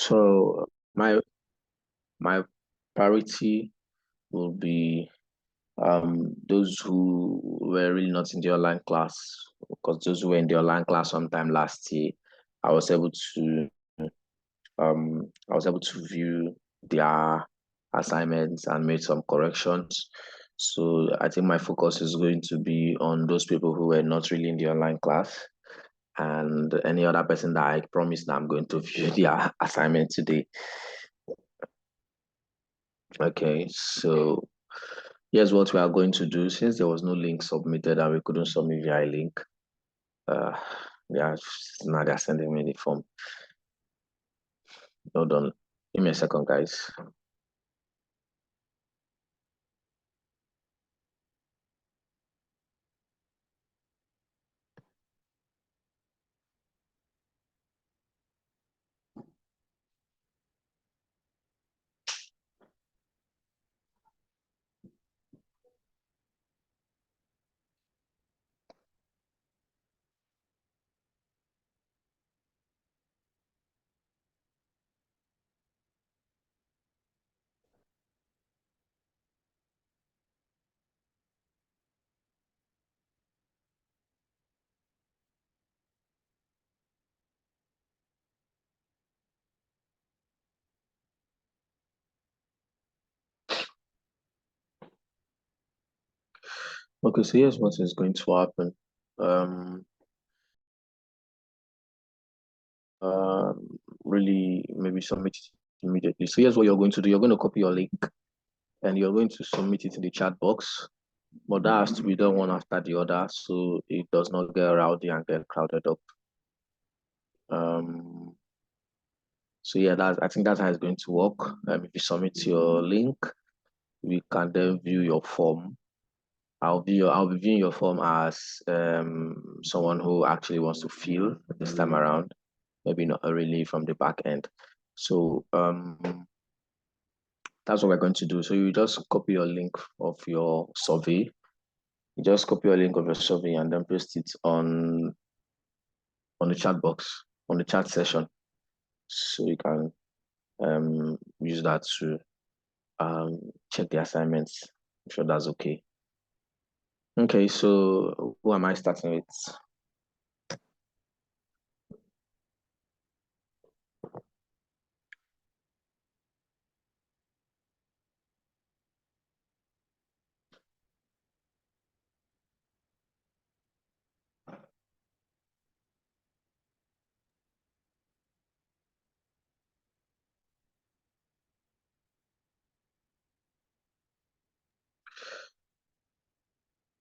So my priority will be those who were really not in the online class, because those who were in the online class sometime last year, I was able to view their assignments and made some corrections. So I think my focus is going to be on those people who were not really in the online class, and any other person that I promised that I'm going to view their assignment today. Okay, so here's what we are going to do. Since there was no link submitted and we couldn't submit via a link, uh, yeah, now they're sending me the form. Hold on, give me a second, guys. Okay, so here's what is going to happen. Um, Really maybe submit it immediately. So here's what you're going to do. You're going to copy your link and you're going to submit it in the chat box. But that has to be done one after the other so it does not get rowdy and get crowded up. Um, so yeah, I think that's how it's going to work. If you submit your link, we can then view your form. I'll be viewing your form as someone who actually wants to fill this time around, maybe not really from the back end. So that's what we're going to do. So you just copy your link of your survey. You just copy your link of your survey and then paste it on the chat box, on the chat session. So you can use that to check the assignments. I'm sure that's okay. Okay, so who am I starting with?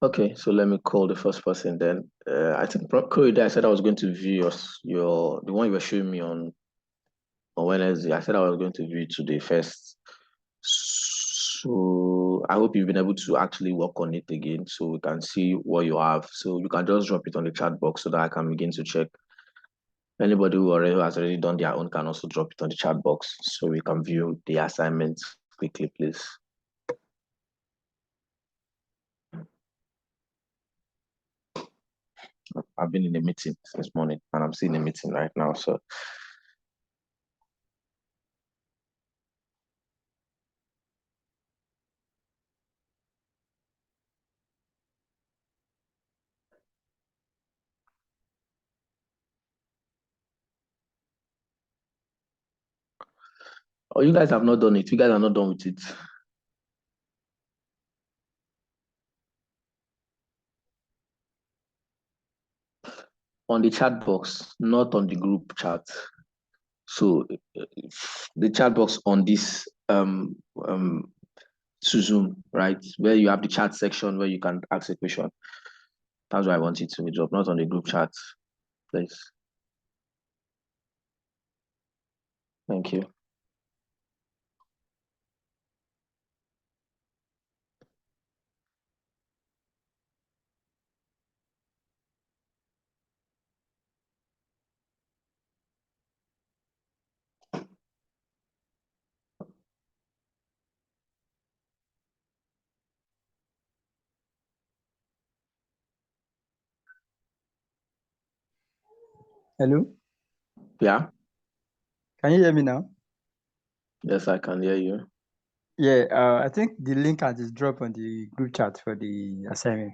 Okay, so let me call the first person then. I think Corridor, I said I was going to view your the one you were showing me on Wednesday. I said I was going to view it today first. So I hope you've been able to actually work on it again so we can see what you have. So you can just drop it on the chat box so that I can begin to check. Anybody who has already done their own can also drop it on the chat box so we can view the assignments quickly, please. I've been in a meeting this morning and I'm still in a meeting right now. So oh, you guys have not done it. You guys are not done with it. On the chat box, not on the group chat. So the chat box on this to Zoom, right? Where you have the chat section where you can ask a question. That's why I want it to be dropped, not on the group chat, please. Thank you. Hello? Yeah. Can you hear me now? Yes, I can hear you. Yeah, I think the link has just dropped on the group chat for the assignment.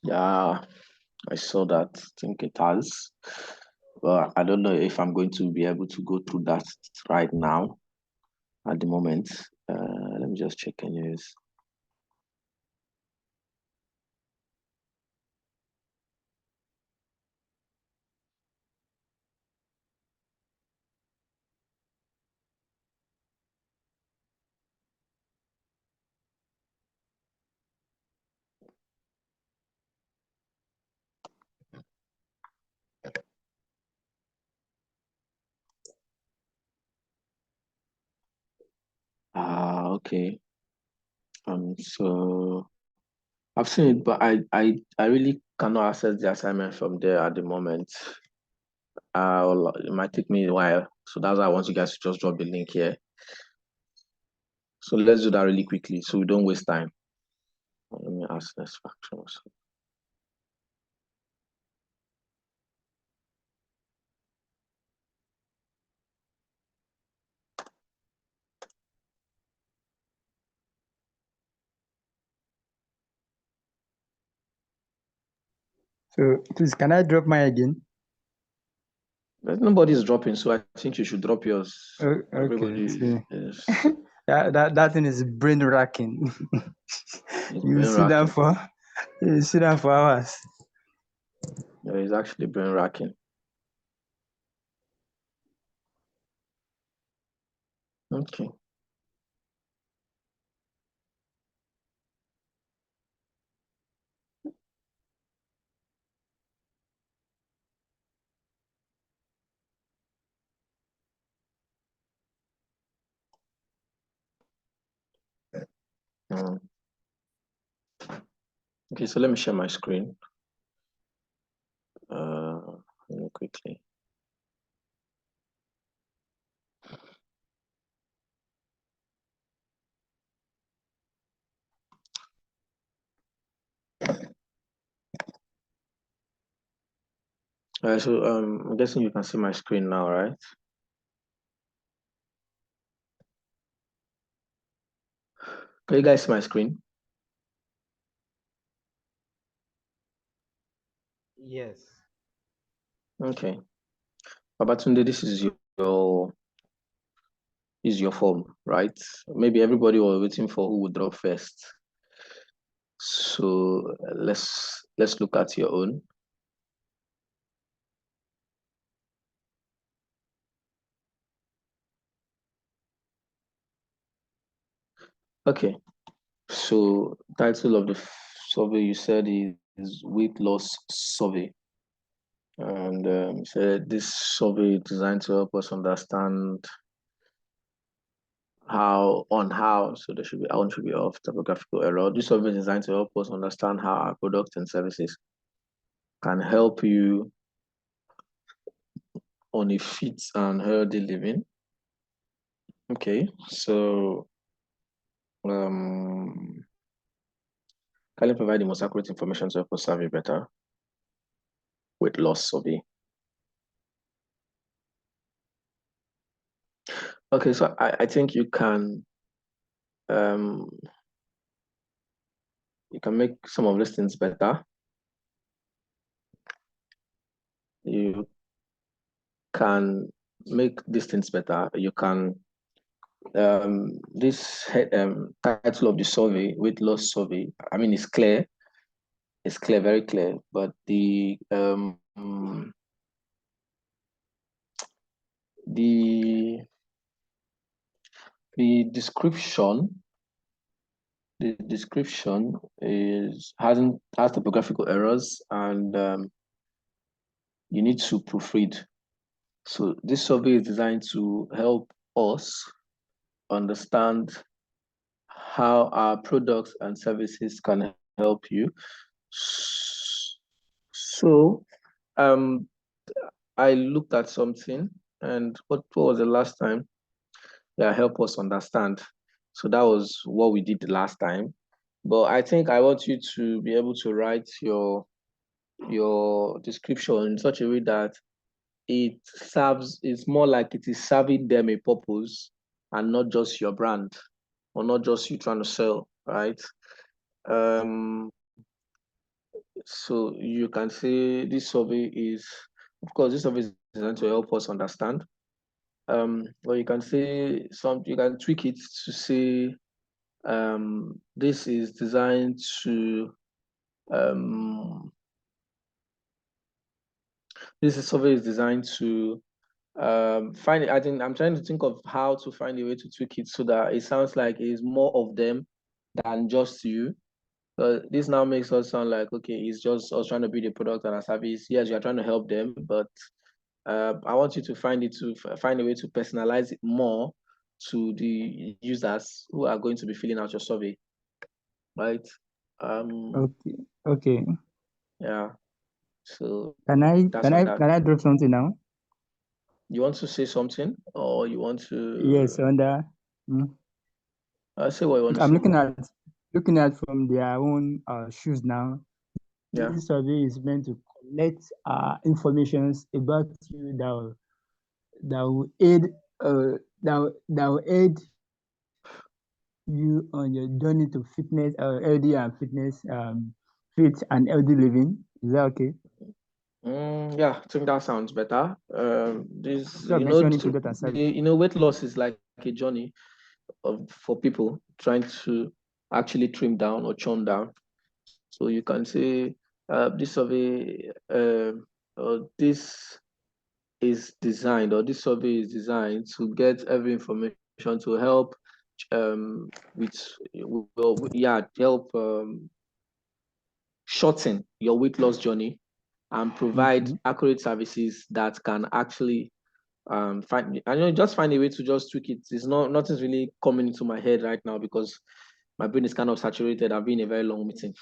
Yeah, I saw that. I think it has. Well, I don't know if I'm going to be able to go through that right now at the moment. Let me just check anyways. Okay. So I've seen it, but I really cannot access the assignment from there at the moment. It might take me a while. So that's why I want you guys to just drop the link here. So let's do that really quickly so we don't waste time. Let me ask next faction also. So please, can I drop mine again? But nobody's dropping, so I think you should drop yours. Oh, okay. Everybody See, is that thing is brain racking. it's You brain sit down racking. for you sit down for hours. Yeah, it's actually brain racking. Okay. Um, okay, so let me share my screen. Really quickly. So I'm guessing you can see my screen now, right? Can you guys see my screen? Yes. Okay. Babatunde, this is your form, right? Maybe everybody was waiting for who would drop first. So let's look at your own. Okay. So title of the survey you said is weight loss survey. And you said this survey is designed to help us understand so there should be on should be off typographical error. This survey is designed to help us understand how our products and services can help you on a fit and healthy living. Okay, so um, can you provide the most accurate information to help us serve you better with loss survey? Okay, so I think um, you can make some of these things better. You can make these things better. You can title of the survey, weight loss survey. I mean, it's clear. It's clear, very clear. But the the description the description has typographical errors, and you need to proofread. So this survey is designed to help us understand how our products and services can help you. So um, I looked at something, and what was the last time? Yeah, help us understand. So that was what we did the last time. But I think I want you to be able to write your description in such a way that it's more like it is serving them a purpose and not just your brand or not just you trying to sell, right? Um, so you can say this survey is, of course, this survey is designed to help us understand. Or you can say you can tweak it to say this is designed to um, this survey is designed to find it. I think I'm trying to think of how to find a way to tweak it so that it sounds like it's more of them than just you. This now makes us sound like, okay, it's just us trying to build a product and a service. Yes, you're trying to help them, but I want you to find a way to personalize it more to the users who are going to be filling out your survey, right? Okay. Okay. Yeah. So Can I that's can on I that. can I drop something now? You want to say something, or you want Yes, to under. Mm. say what you want to I'm say? looking at from their own shoes now. Yeah. This survey is meant to collect informations about you that will aid that will aid you on your journey to fitness, healthy and fitness, fit and healthy living. Is that okay? Yeah, I think that sounds better. This, So mentioning product and service. weight loss is like a journey for people trying to actually trim down or churn down. So you can say this survey, this is designed, or this survey is designed to get every information to help with, well, yeah, help shorten your weight loss journey and provide Okay. accurate services that can actually find just find a way to just tweak it. It's not nothing's really coming into my head right now because my brain is kind of saturated. I've been in a very long meeting.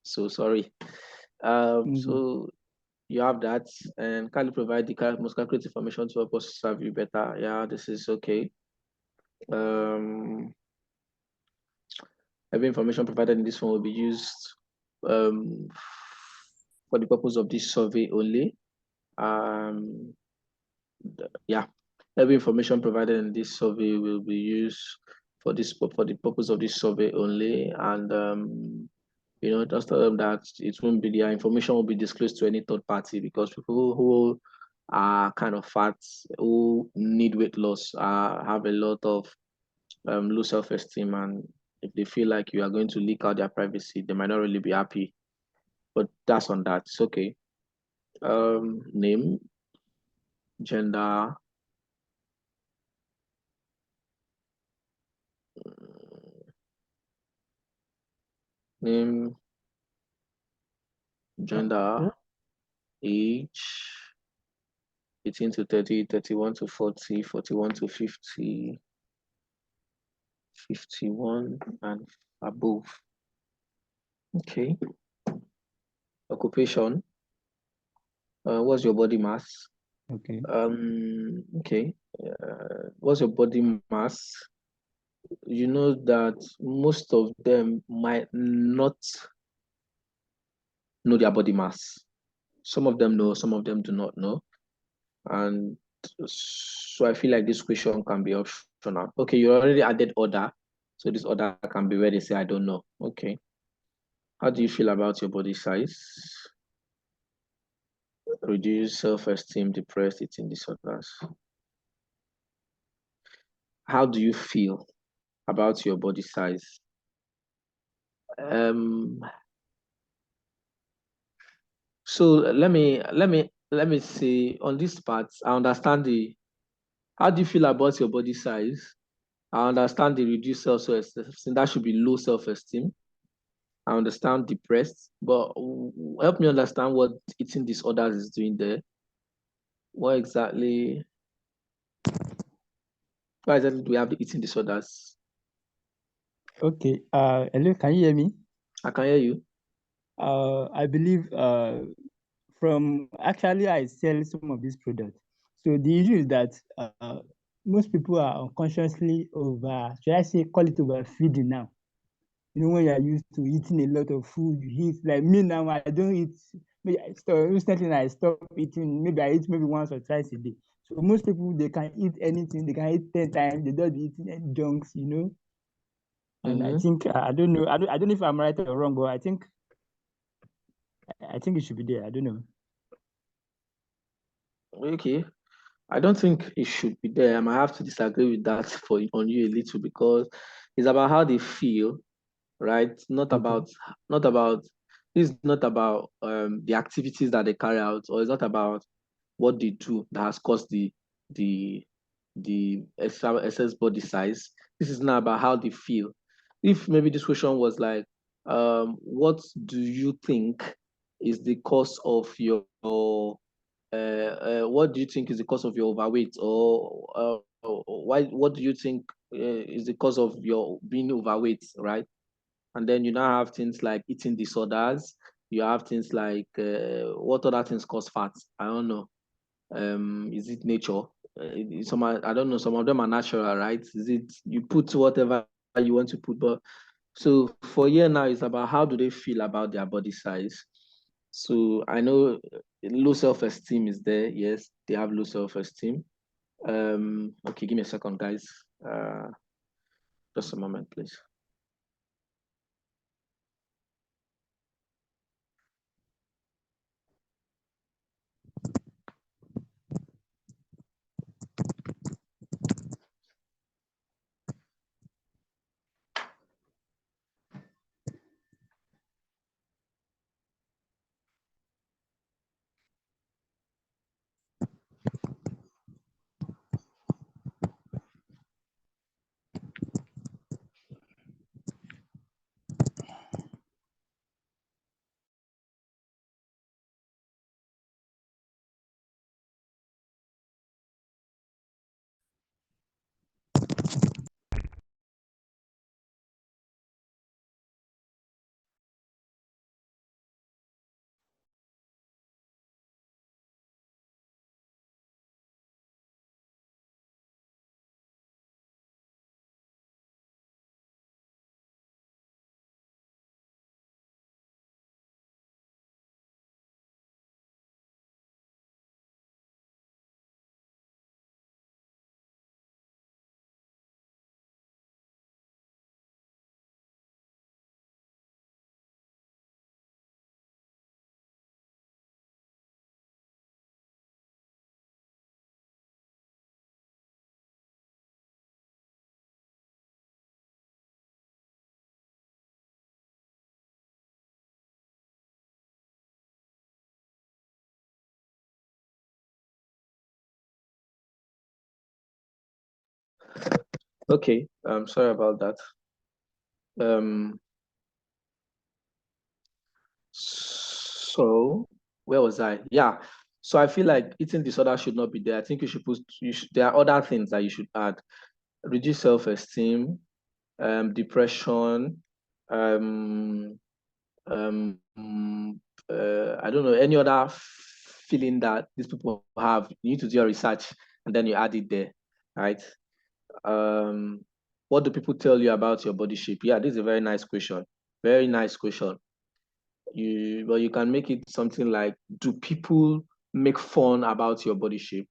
So sorry. Mm. So you have that, and can you provide the most accurate information to help us serve you better? Yeah, this is okay. Um, every information provided in this one will be used um, for the purpose of this survey only. Um, yeah, every information provided in this survey will be used for the purpose of this survey only, and just tell them that it won't be their information will be disclosed to any third party because people who are kind of fat who need weight loss have a lot of low self-esteem, and if they feel like you are going to leak out their privacy, they might not really be happy. But that's on that. It's okay. Name, gender, name, gender, Okay. age, 18 to 30, 31 to 40, 41 to 50, 51 and above. Okay. Occupation. What's your body mass? Okay. Okay. What's your body mass? You know that most of them might not know their body mass. Some of them know, some of them do not know. And so I feel like this question can be optional. Okay, you already added order. So this order can be where they say, I don't know. Okay. How do you feel about your body size? Reduce self-esteem, depressed, eating disorders. How do you feel about your body size? Um, so let me say on this part, I understand the how do you feel about your body size? I understand the reduced self-esteem. That should be low self-esteem. I understand depressed, but help me understand what eating disorders is doing there. What exactly, why exactly do we have the eating disorders? Okay. Hello, can you hear me? I can hear you. I believe from actually I sell some of these products. So the issue is that most people are unconsciously over, should I say, call it overfeeding now. You know, when you are used to eating a lot of food, you eat like me now. I don't eat. Maybe I stop, recently I stopped eating. Maybe I eat maybe once or twice a day. So most people they can eat anything. They can eat 10 times. They don't be eating any junks. You know. And I Mm-hmm. think I don't know. I don't know if I'm right or wrong, but I think it should be there. I don't know. Okay. I don't think it should be there. I might have to disagree with that for on you a little because it's about how they feel, right? Okay. Not about it's not about the activities that they carry out, or it's not about what they do that has caused the excess body size. This is not about how they feel. If maybe this question was like, what do you think is the cause of your what do you think is the cause of your overweight, or why? What do you think is the cause of your being overweight, right? And then you now have things like eating disorders. You have things like what other things cause fat? I don't know. Is it nature? Some I don't know. Some of them are natural, right? Is it you put whatever you want to put? But so for year now, it's about how do they feel about their body size. So I know low self-esteem is there. Yes, they have low self-esteem. Okay, give me a second, guys. Just a moment, please. Okay, sorry about that. Um, so where was I? Yeah. So I feel like eating disorder should not be there. I think you should put there are other things that you should add. Reduce self-esteem, depression, um, um, I don't know, any other feeling that these people have. You need to do your research and then you add it there, right? Um, what do people tell you about your body shape? Yeah, this is a very nice question. Very nice question. You can make it something like, do people make fun about your body shape?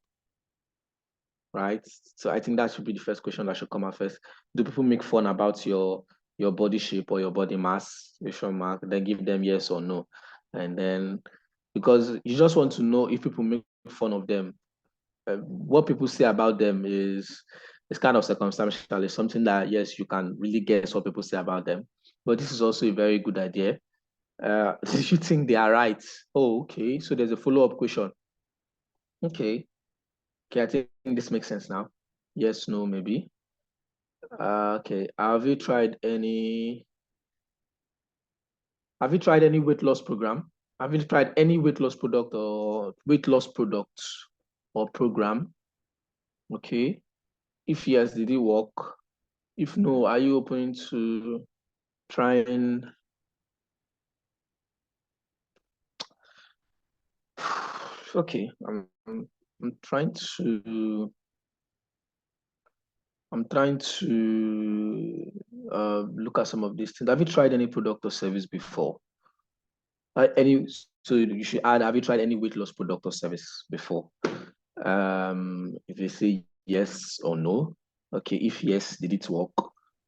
Right? So I think that should be the first question that should come out first. Do people make fun about your body shape or your body mass? Question mark. Then give them yes or no, and then because you just want to know if people make fun of them. What people say about them is kind of circumstantial. It's something that yes, you can really guess what people say about them. But this is also a very good idea. Do you think they are right? Oh, okay. So there's a follow-up question. Okay. Okay, I think this makes sense now. Yes, no, maybe. Okay. Have you tried any weight loss program? Have you tried any weight loss product or weight loss products or program? Okay. If yes, did it work? If no, are you open to trying? Okay. I'm trying to I'm trying to look at some of these things. Have you tried any product or service before? Any, so you should add, have you tried any weight loss product or service before? If you say yes or no, okay, if yes, did it work?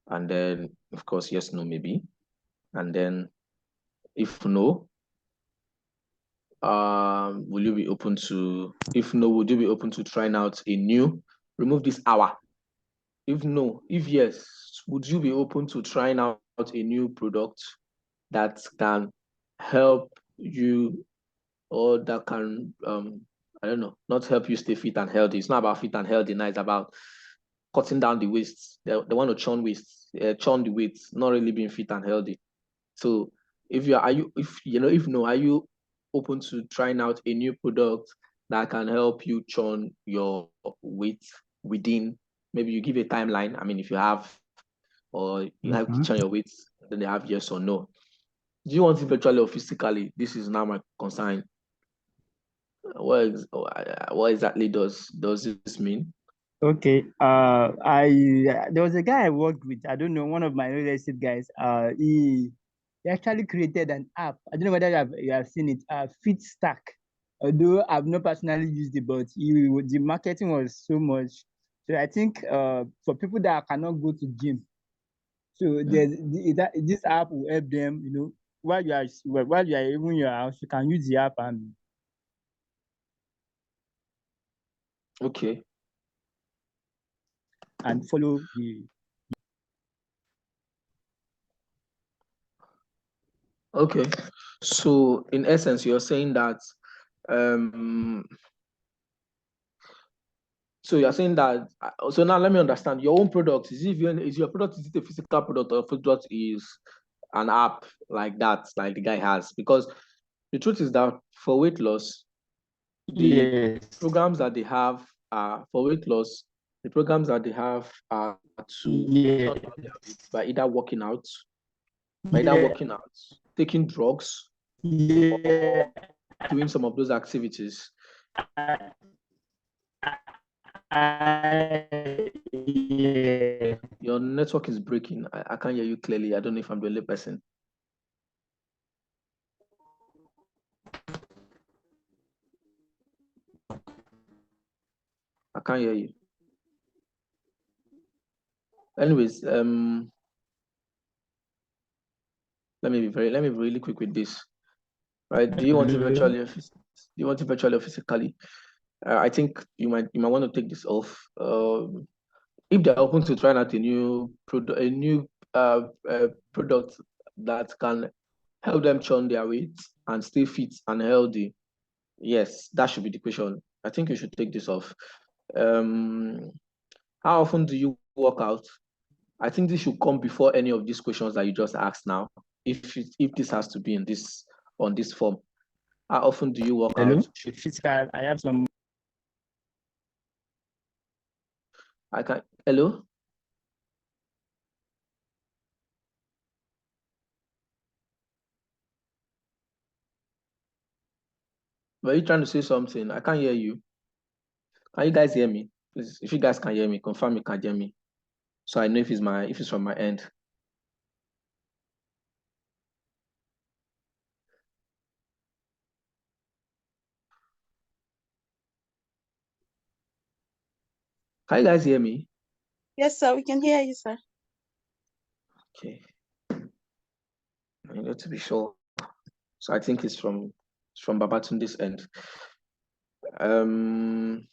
And then, of course, yes, no, maybe. And then, if no, will you be open to, if no, would you be open to trying out a new, remove this hour? If no, if yes, would you be open to trying out a new product that can help you, or that can I don't know, not help you stay fit and healthy? It's not about fit and healthy now, it's about cutting down the waste. They want to churn waste, churn the weight, not really being fit and healthy. So if you are you, if you know, if no, are you open to trying out a new product that can help you churn your weight within, maybe you give a timeline. I mean, if you have, or you have to Mhm. churn your weight, then they have yes or no. Do you want it virtually or physically? This is now my concern. What exactly does this mean? Okay. There was a guy I worked with. I don't know, one of my relationship guys. He actually created an app. I don't know whether you have seen it. Fit Stack. Although I've not personally used it, but the marketing was so much. So I think for people that cannot go to gym, so this app will help them. While you are even in your house, you can use the app Okay. and follow the. Okay. So in essence, you're saying that um so you're saying that so now let me understand your own product. Is your product, is it a physical product, or product is an app like that, like the guy has? Because the truth is that for weight loss, the Yes. programs that they have are for weight loss, the programs that they have are to Yeah. turn down their weight by either Yeah. working out, taking drugs, Yeah. doing some of those activities. Yeah. Your network is breaking. I can't hear you clearly. I don't know if I'm the only person. I can't hear you. Anyways, let me be really quick with this. Right? Do you want it Hello? virtually or physically? I think you might want to take this off. If they're open to trying out a new product that can help them churn their weight and stay fit and healthy, yes, that should be the question. I think you should take this off. Um, how often do you work out? I think this should come before any of these questions that you just asked now. If this has to be in this on this form, how often do you work Hello? out? Physical. I have some. I can Hello. Were you trying to say something? I can't hear you. Can you guys hear me? Please, if you guys can hear me, confirm you can hear me, so I know if it's from my end. Can you guys hear me? Yes, sir, we can hear you, sir. Okay, I need to be sure. So I think it's from Babatunde's end. Um,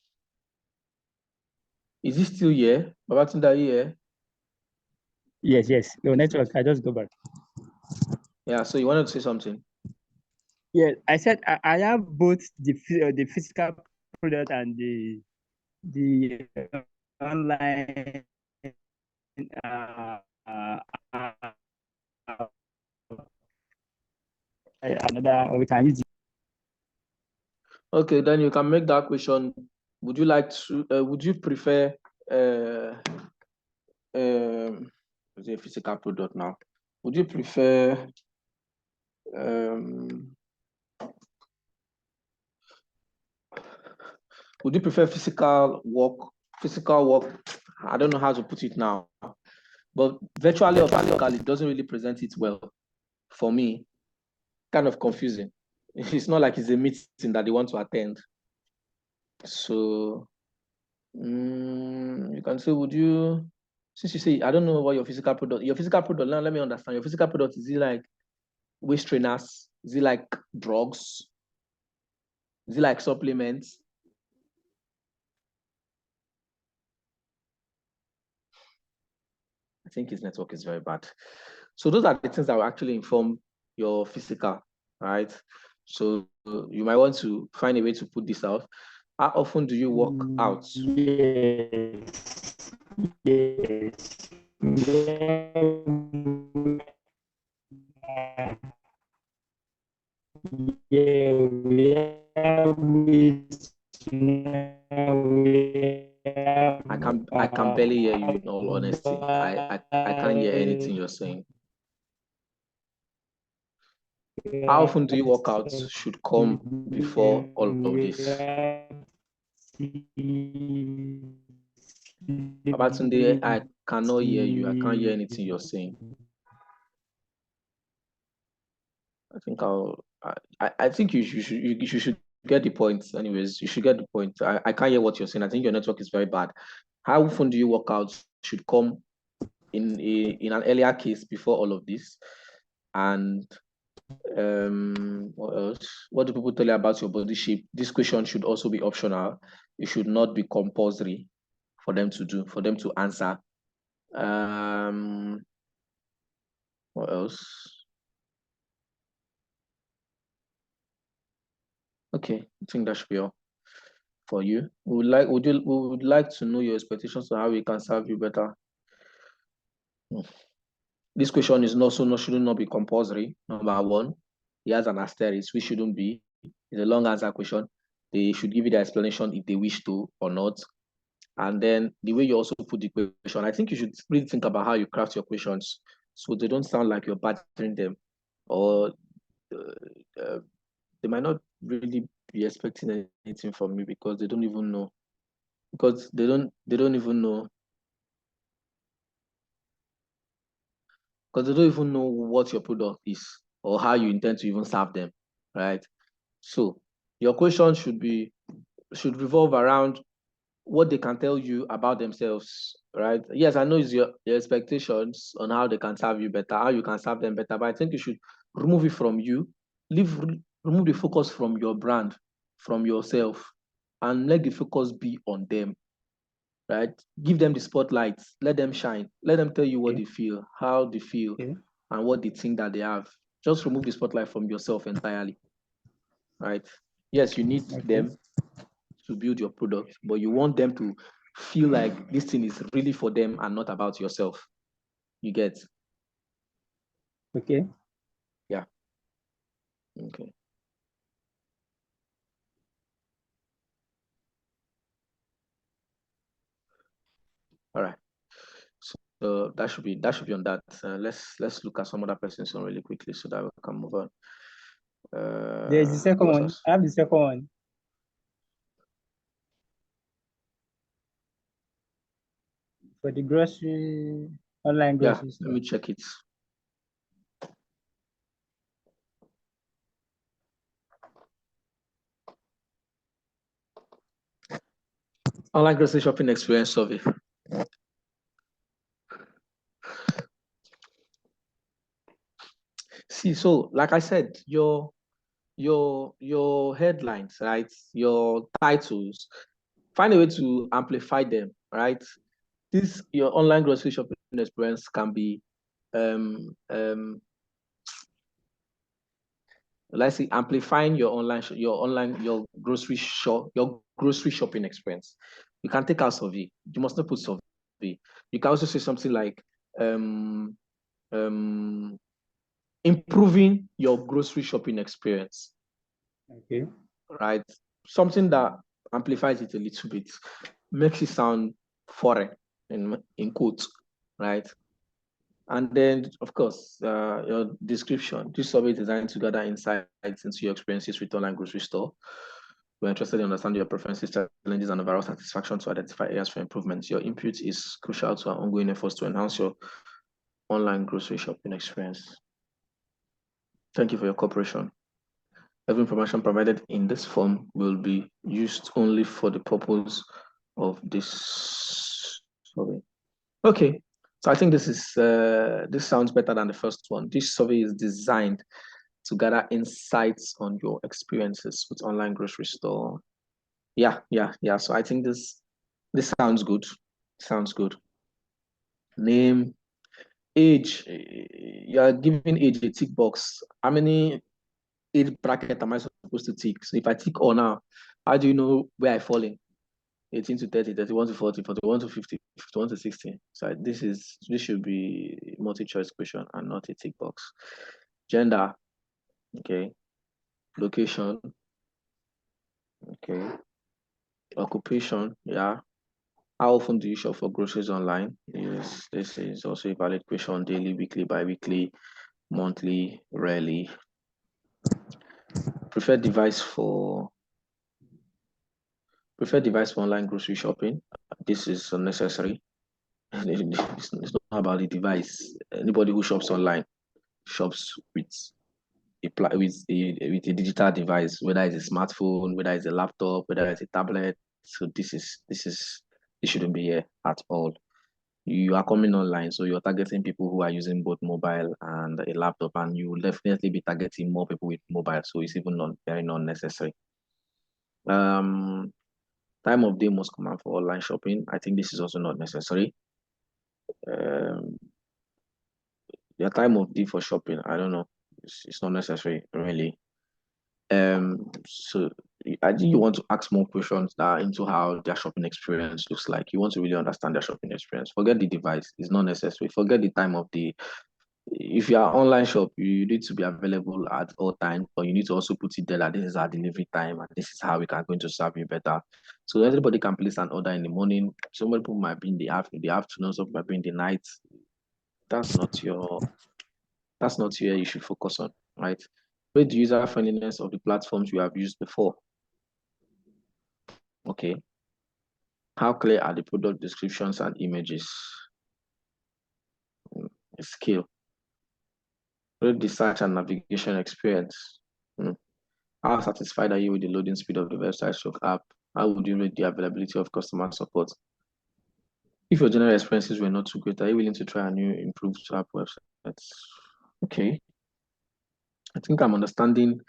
is he still here? Babatunde, are you here? Yes, yes. Your network. I just go back. Yeah. So you wanted to say something? Yeah, I said I have both the physical product and the online uh, uh, uh, another we can use. Okay, then you can make that question. Would you like to? Would you prefer? Uh, is it a physical product now? Would you prefer? Um, would you prefer physical work? Physical work. I don't know how to put it now, but virtually or physically, it doesn't really present it well for me. Kind of confusing. It's not like it's a meeting that they want to attend. So you can say, would you, since you say, I don't know what your physical product, now let me understand. Your physical product, is it like waist trainers? Is it like drugs? Is it like supplements? I think his network is very bad. So those are the things that will actually inform your physical, right? So you might want to find a way to put this out. How often do you work out? Yes. I can barely hear you in all honesty. I can't hear anything you're saying. How often do you work out should come before all of this? Abatunde, I cannot hear you. I can't hear anything you're saying. I think I think you should get the point. Anyways, you should get the point. I can't hear what you're saying. I think your network is very bad. How often do you work out should come in an earlier case before all of this? And what else? What do people tell you about your body shape? This question should also be optional. It should not be compulsory for them to do, for them to answer. What else? Okay, I think that should be all for you. We would like to know your expectations on how we can serve you better. This question is shouldn't not be compulsory. Number one, he has an asterisk, which shouldn't be. It's a long answer question. They should give you the explanation if they wish to or not. And then the way you also put the question, I think you should really think about how you craft your questions so they don't sound like you're battering them, or they might not really be expecting anything from me because they don't even know. Because they don't even know, because they don't even know what your product is or how you intend to even serve them, right? So your question should revolve around what they can tell you about themselves, right? Yes, I know it's your expectations on how they can serve you better, how you can serve them better, but I think you should remove it from you, remove the focus from your brand, from yourself, and let the focus be on them, right? Give them the spotlight, let them shine, let them tell you what Okay. they feel, how they feel, Okay. and what they think that they have. Just remove the spotlight from yourself entirely, right? Yes, you need Okay. them to build your product, but you want them to feel like this thing is really for them and not about yourself. You get? Okay. Yeah. Okay. All right. So that should be on that. Let's look at some other persons on really quickly so that we can move on. There's the second Who else one. has? I have the second one for the grocery, online Yeah, grocery let store. me check it. Online grocery shopping experience survey. See, so like I said, your headlines, right? Your titles, find a way to amplify them, right? This your online grocery shopping experience can be um um let's say amplifying your grocery shopping experience. You can take out survey. You must not put survey. You can also say something like um um improving your grocery shopping experience, Okay. right? Something that amplifies it a little bit, makes it sound foreign in quotes, right? And then, of course, your description. This survey is designed to gather insights into your experiences with online grocery store. We're interested in understanding your preferences, challenges, and overall satisfaction to identify areas for improvement. Your input is crucial to our ongoing efforts to enhance your online grocery shopping experience. Thank you for your cooperation. Every information provided in this form will be used only for the purpose of this survey. Okay, so I think this sounds better than the first one. This survey is designed to gather insights on your experiences with online grocery store. Yeah. So I think this sounds good. Sounds good. Name, age. You are giving age a tick box. How many age bracket am I supposed to tick? So if I tick all now, how do you know where I fall in? 18 to 30, 31 to 40, 41 to 50, 51 to 60. So this should be multi-choice question and not a tick box. Gender, okay. Location, okay. Occupation, yeah. How often do you shop for groceries online? Yes, this is also a valid question. Daily, weekly, bi-weekly, monthly, rarely. Preferred device for online grocery shopping. This is unnecessary. It's not about the device. Anybody who shops online shops with a digital device, whether it's a smartphone, whether it's a laptop, whether it's a tablet. So this shouldn't be here at all. You are coming online, so you're targeting people who are using both mobile and a laptop, and you will definitely be targeting more people with mobile. So it's even not very not necessary. Time of day most common for online shopping. I think this is also not necessary. Your time of day for shopping, I don't know. It's not necessary, really. So I think you want to ask more questions that are into how their shopping experience looks like. You want to really understand their shopping experience. Forget the device, it's not necessary. Forget the time of day. If you are online shop, you need to be available at all times, but you need to also put it there that this is our delivery time and this is how we are going to serve you better. So everybody can place an order in the morning. Some people might be in the afternoon, some might be in the night. That's not where you should focus on, right? Rate the user friendliness of the platforms you have used before. Okay. How clear are the product descriptions and images? Skill. Rate the search and navigation experience. How satisfied are you with the loading speed of the website or app? How would you rate the availability of customer support? If your general experiences were not too great, are you willing to try a new improved app websites? Okay. I think I'm understanding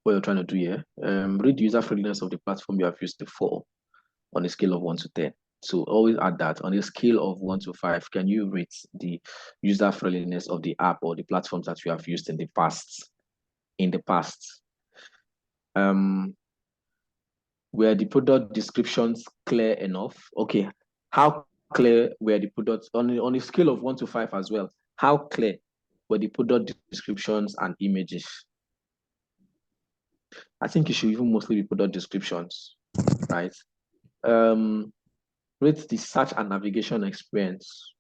what you're trying to do here. Rate the user friendliness of the platform you have used before on a scale of 1 to 10. So always add that on a scale of 1 to 5, can you rate the user friendliness of the app or the platforms that you have used in the past? Were the product descriptions clear enough? Okay, how clear were the products on a scale of 1 to 5 as well? How clear were the product descriptions and images? I think it should even mostly be product descriptions, right? Rate the search and navigation experience.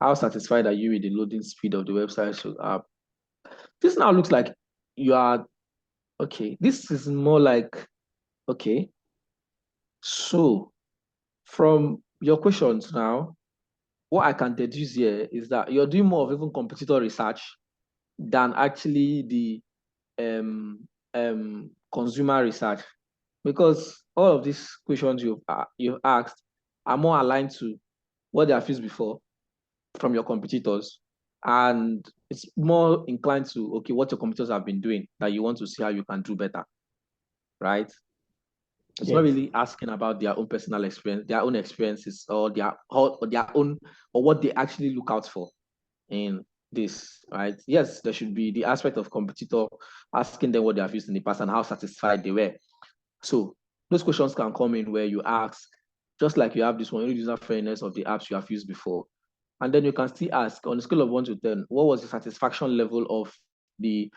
How satisfied are you with the loading speed of the website app? This now looks like you are okay. This is more like okay. So from your questions now, what I can deduce here is that you're doing more of even competitor research than actually the consumer research, because all of these questions you've asked are more aligned to what they have used before from your competitors, and it's more inclined to okay what your competitors have been doing that you want to see how you can do better, right? It's not really asking about their own personal experience, their own experiences, or their own, or what they actually look out for in this, right? Yes, there should be the aspect of competitor asking them what they have used in the past and how satisfied they were. So those questions can come in where you ask, just like you have this one, user friendliness of the apps you have used before. And then you can still ask on a scale of 1 to 10, what was the satisfaction level of the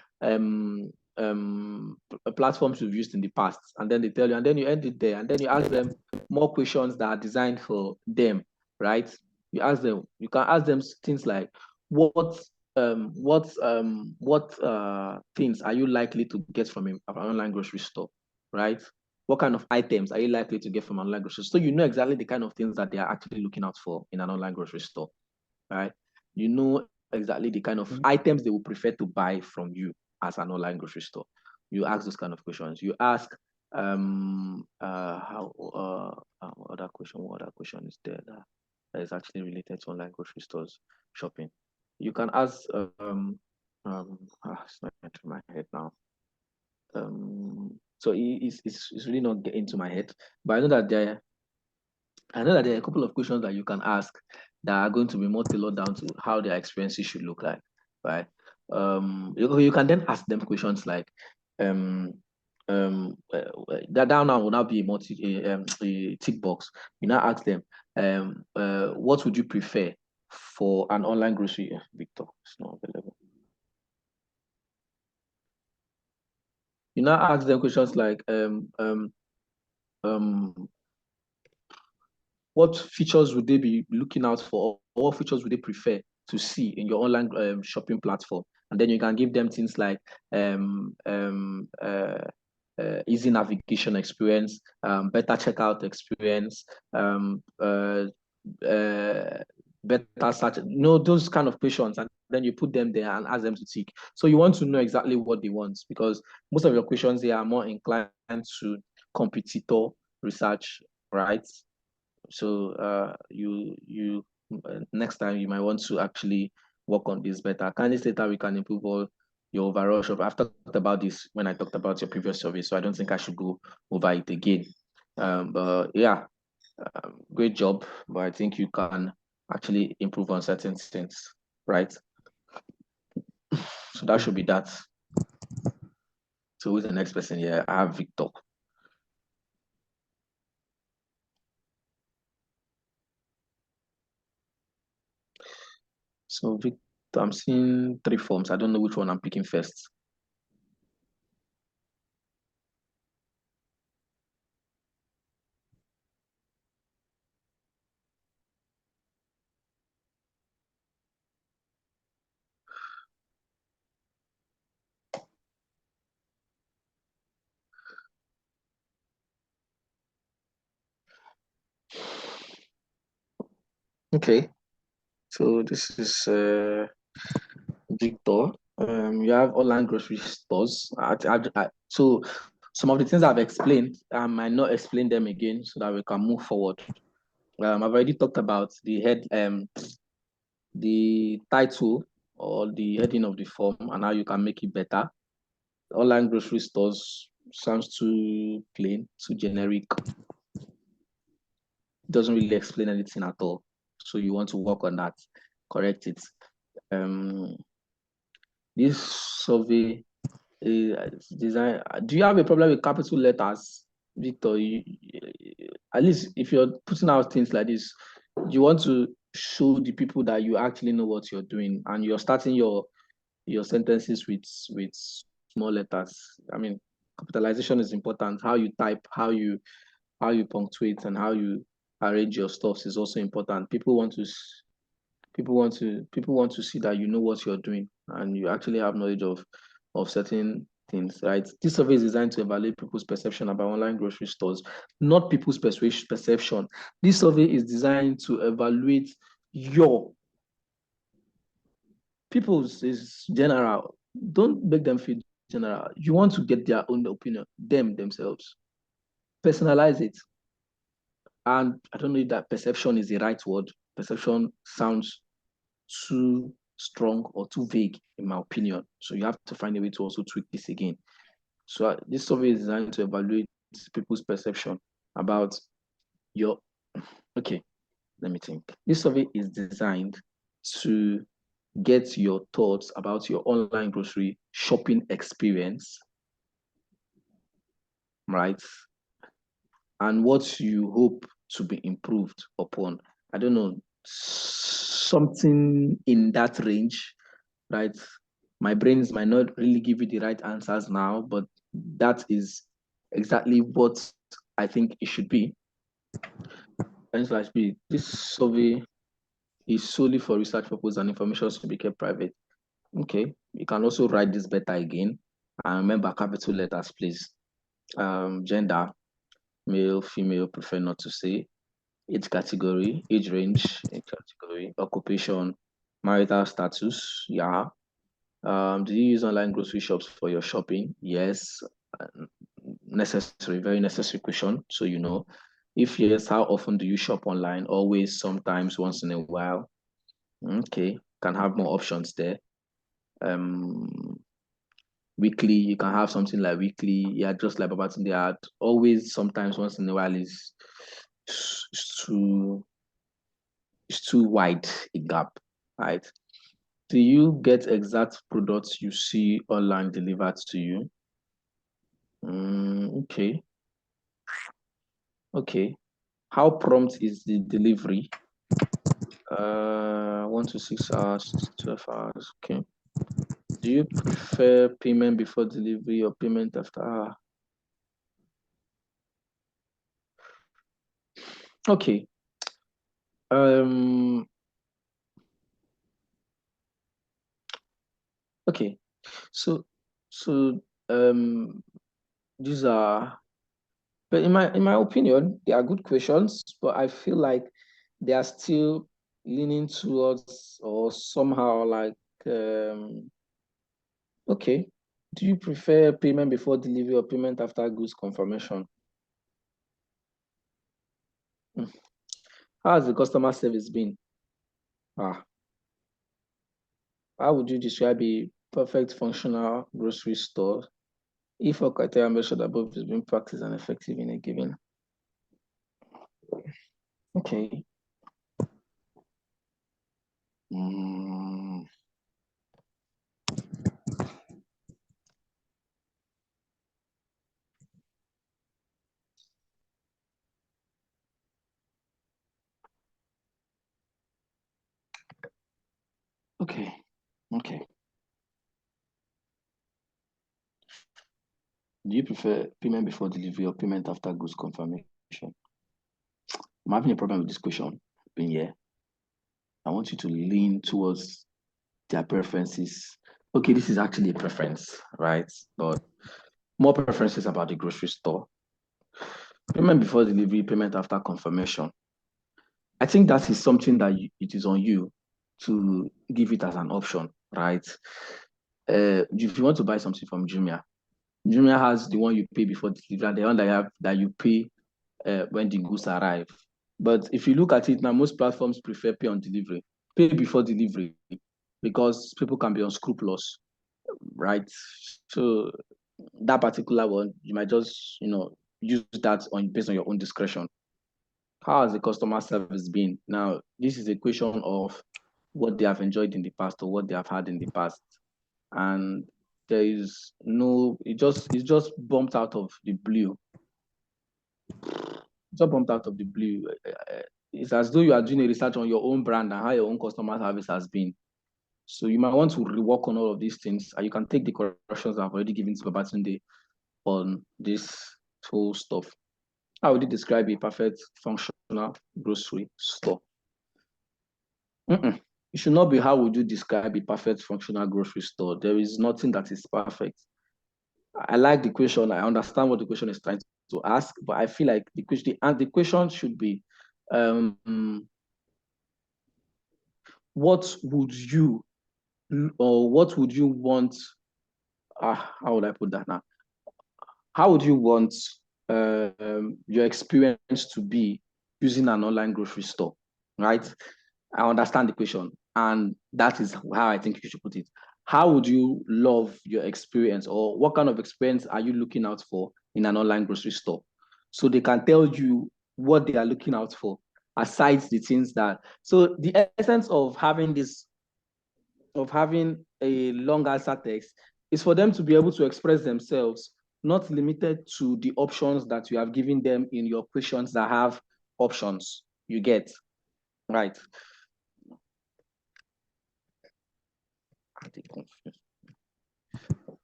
platforms you've used in the past? And then they tell you, and then you end it there, and then you ask them more questions that are designed for them, right? You can ask them things like, what what things are you likely to get from an online grocery store, right? What kind of items are you likely to get from an online grocery store? So you know exactly the kind of things that they are actually looking out for in an online grocery store, right? You know exactly the kind of items they will prefer to buy from you as an online grocery store. You ask those kind of questions. You ask what other question is there that is actually related to online grocery stores shopping? You can ask it's not into my head now. So it's really not getting to my head, but I know that there are a couple of questions that you can ask that are going to be more tailored down to how their experiences should look like, right? You can then ask them questions like, that down now will now be a tick box. You now ask them, what would you prefer for an online grocery? Victor, it's not available. You now ask them questions like, what features would they be looking out for, or what features would they prefer to see in your online shopping platform? And then you can give them things like easy navigation experience, better checkout experience, better search, those kind of questions, and then you put them there and ask them to tick. So you want to know exactly what they want, because most of your questions here are more inclined to competitor research, right? So you next time you might want to actually work on this better. Candidates later we can improve all your overall shop. I've talked about this when I talked about your previous survey, so I don't think I should go over it again. But yeah, great job. But I think you can actually improve on certain things, right? So that should be that. So who's the next person here? I have Victor. So Victor, I'm seeing 3 forms. I don't know which one I'm picking first. Okay, so this is Victor. You have online grocery stores. So some of the things I've explained, I might not explain them again so that we can move forward. I've already talked about the title or the heading of the form and how you can make it better. Online grocery stores sounds too plain, too generic. Doesn't really explain anything at all. So you want to work on that, correct it. This survey design. Do you have a problem with capital letters, Victor? At least if you're putting out things like this, you want to show the people that you actually know what you're doing, and you're starting your sentences with small letters. I mean, capitalization is important. How you type, how you punctuate, and how you arrange your stuffs is also important. People want to see that you know what you're doing and you actually have knowledge of certain things, right? This survey is designed to evaluate people's perception about online grocery stores, not people's perception. This survey is designed to evaluate your people's is general. Don't make them feel general. You want to get their own opinion, themselves. Personalize it. And I don't know if that perception is the right word. Perception sounds too strong or too vague, in my opinion. So you have to find a way to also tweak this again. So this survey is designed to evaluate people's perception about your. Okay, let me think. This survey is designed to get your thoughts about your online grocery shopping experience, right? And what you hope to be improved upon. I don't know, something in that range, right? My brains might not really give you the right answers now, but that is exactly what I think it should be. This survey is solely for research purposes and information should be kept private. Okay, you can also write this better again. And remember capital letters, please. Gender, male, female, prefer not to say. Age category, age category, occupation, marital status, yeah. Do you use online grocery shops for your shopping? Yes. Necessary, very necessary question. So you know, if yes, how often do you shop online? Always, sometimes, once in a while. Okay, can have more options there. Um, Weekly, you can have something like weekly. Yeah, just like about in the ad. Always, sometimes, once in a while is too wide a gap, right? Do you get exact products you see online delivered to you? Okay, okay. How prompt is the delivery? 1 to 6 hours, 6 to 12 hours. Okay. Do you prefer payment before delivery or payment after? Okay. Um. Okay. So, so these are, but in my opinion, they are good questions, but I feel like they are still leaning towards or somehow like okay. Do you prefer payment before delivery or payment after goods confirmation? Hmm. How has the customer service been? Ah, how would you describe a perfect functional grocery store if a criteria measured above is being practiced and effective in a given? Okay. Mm, okay. Okay. Do you prefer payment before delivery or payment after goods confirmation? I'm having a problem with this question. Being here, I want you to lean towards their preferences. Okay, this is actually a preference, right? But more preferences about the grocery store. Payment before delivery, payment after confirmation. I think that is something that it is on you to give it as an option, right? If you want to buy something from Jumia, Jumia has the one you pay before delivery, and the one that you pay when the goods arrive. But if you look at it now, most platforms prefer pay on delivery, pay before delivery, because people can be unscrupulous, right? So that particular one, you might just, use that on based on your own discretion. How has the customer service been? Now, this is a question of what they have enjoyed in the past or what they have had in the past. And there is no, it's just bumped out of the blue. It's just bumped out of the blue. It's as though you are doing a research on your own brand and how your own customer service has been. So you might want to rework on all of these things, and you can take the corrections I've already given to Babatunde on this whole stuff. How would you describe a perfect functional grocery store? Mm-mm. It should not be how would you describe a perfect functional grocery store. There is nothing that is perfect. I like the question. I understand what the question is trying to ask, but I feel like the question should be, um, what would you or what would you want? How would I put that now? How would you want your experience to be using an online grocery store, right? I understand the question, and that is how I think you should put it. How would you love your experience, or what kind of experience are you looking out for in an online grocery store? So they can tell you what they are looking out for, aside the things that. So the essence of having a long answer text is for them to be able to express themselves, not limited to the options that you have given them in your questions that have options. You get, right?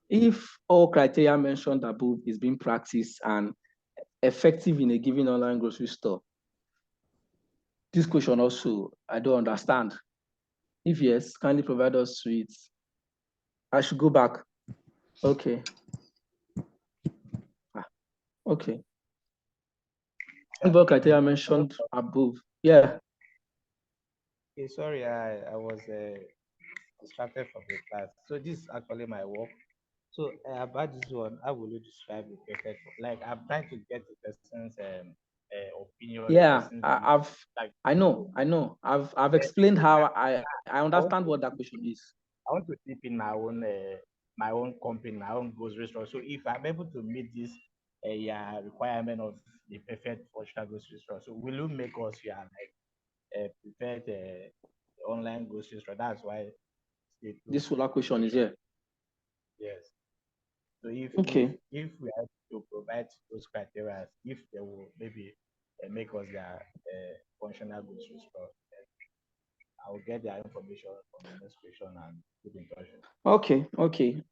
If all criteria mentioned above is being practiced and effective in a given online grocery store, this question also, I don't understand. If yes, kindly provide us with I should go back. Okay. Okay. What criteria mentioned above? Yeah. Okay, sorry, I was distracted from the class. So this is actually my work. So about this one, how will you describe the perfect? Like I'm trying to get the person's opinion, the Yeah. person's view. I've Like I know. I've explained how I I want understand to what that question is. I want to tip in my own company, my own grocery store. So if I'm able to meet this yeah, requirement of the perfect functional grocery store, so will you make us yeah like prepared online grocery store? That's why they do. This solar question is here. Yes. So Okay. if we have to provide those criteria, if they will maybe make us their functional grocery store, I will get their information from the next question and keep in touch.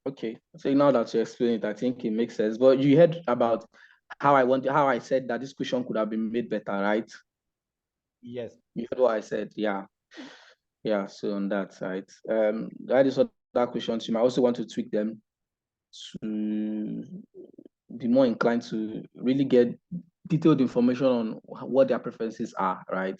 Okay. So now that you explain it, I think it makes sense. But you heard about how I said that this question could have been made better, right? Yes. You heard what I said, yeah. Yeah, so on that side. That is other questions. You might also want to tweak them to be more inclined to really get detailed information on what their preferences are, right?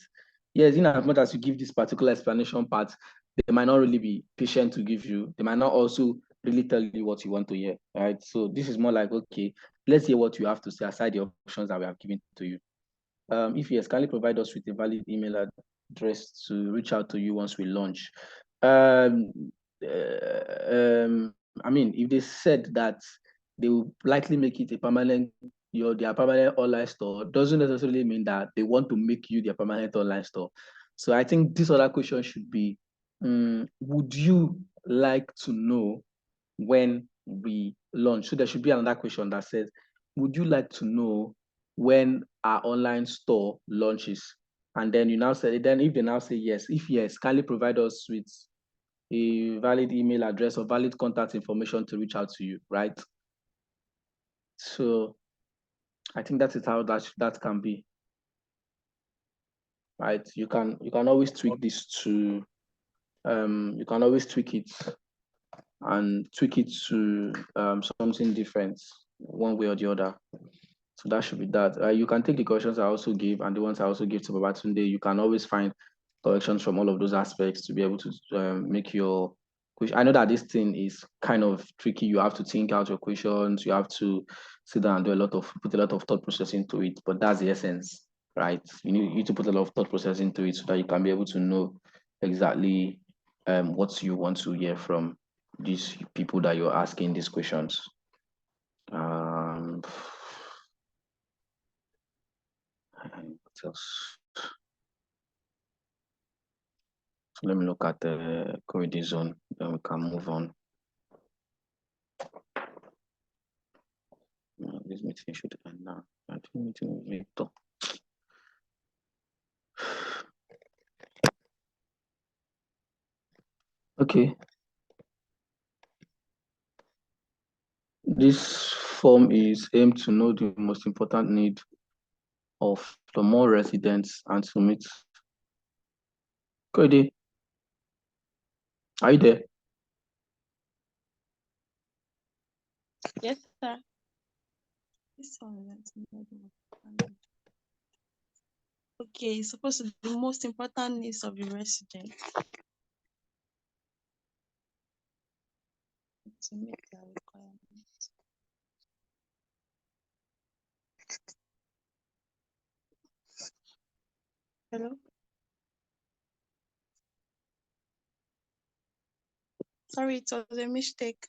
Yes, in as much as you give this particular explanation part, they might not really be patient to give you. They might not also really tell you what you want to hear, right? So this is more like, okay, let's hear what you have to say aside the options that we have given to you. If yes, kindly provide us with a valid email address to reach out to you once we launch. Um, I mean, if they said that they will likely make it a permanent, their permanent online store, doesn't necessarily mean that they want to make you their permanent online store. So I think this other question should be, would you like to know when we launch? So there should be another question that says, would you like to know when our online store launches? And then you now say, then if they now say yes, if yes, kindly provide us with a valid email address or valid contact information to reach out to you, right? So I think that is how that can be, right? You can always tweak this to you can always tweak it and tweak it to something different one way or the other. So that should be that. You can take the questions I also give and the ones I also give to Babatunde. You can always find corrections from all of those aspects to be able to make your question. I know that this thing is kind of tricky. You have to think out your questions. You have to sit down and put a lot of thought process into it. But that's the essence, right? You need to put a lot of thought process into it so that you can be able to know exactly what you want to hear from these people that you're asking these questions. What else? So let me look at the corridor zone, then we can move on. This meeting should end now. I think meeting with Victor. Okay. This form is aimed to know the most important need of the more residents and to meet. Corridor, are you there? Yes, sir. This one, okay, it's supposed to be the most important needs of the resident to meet their requirements. Hello? Sorry, it was a mistake.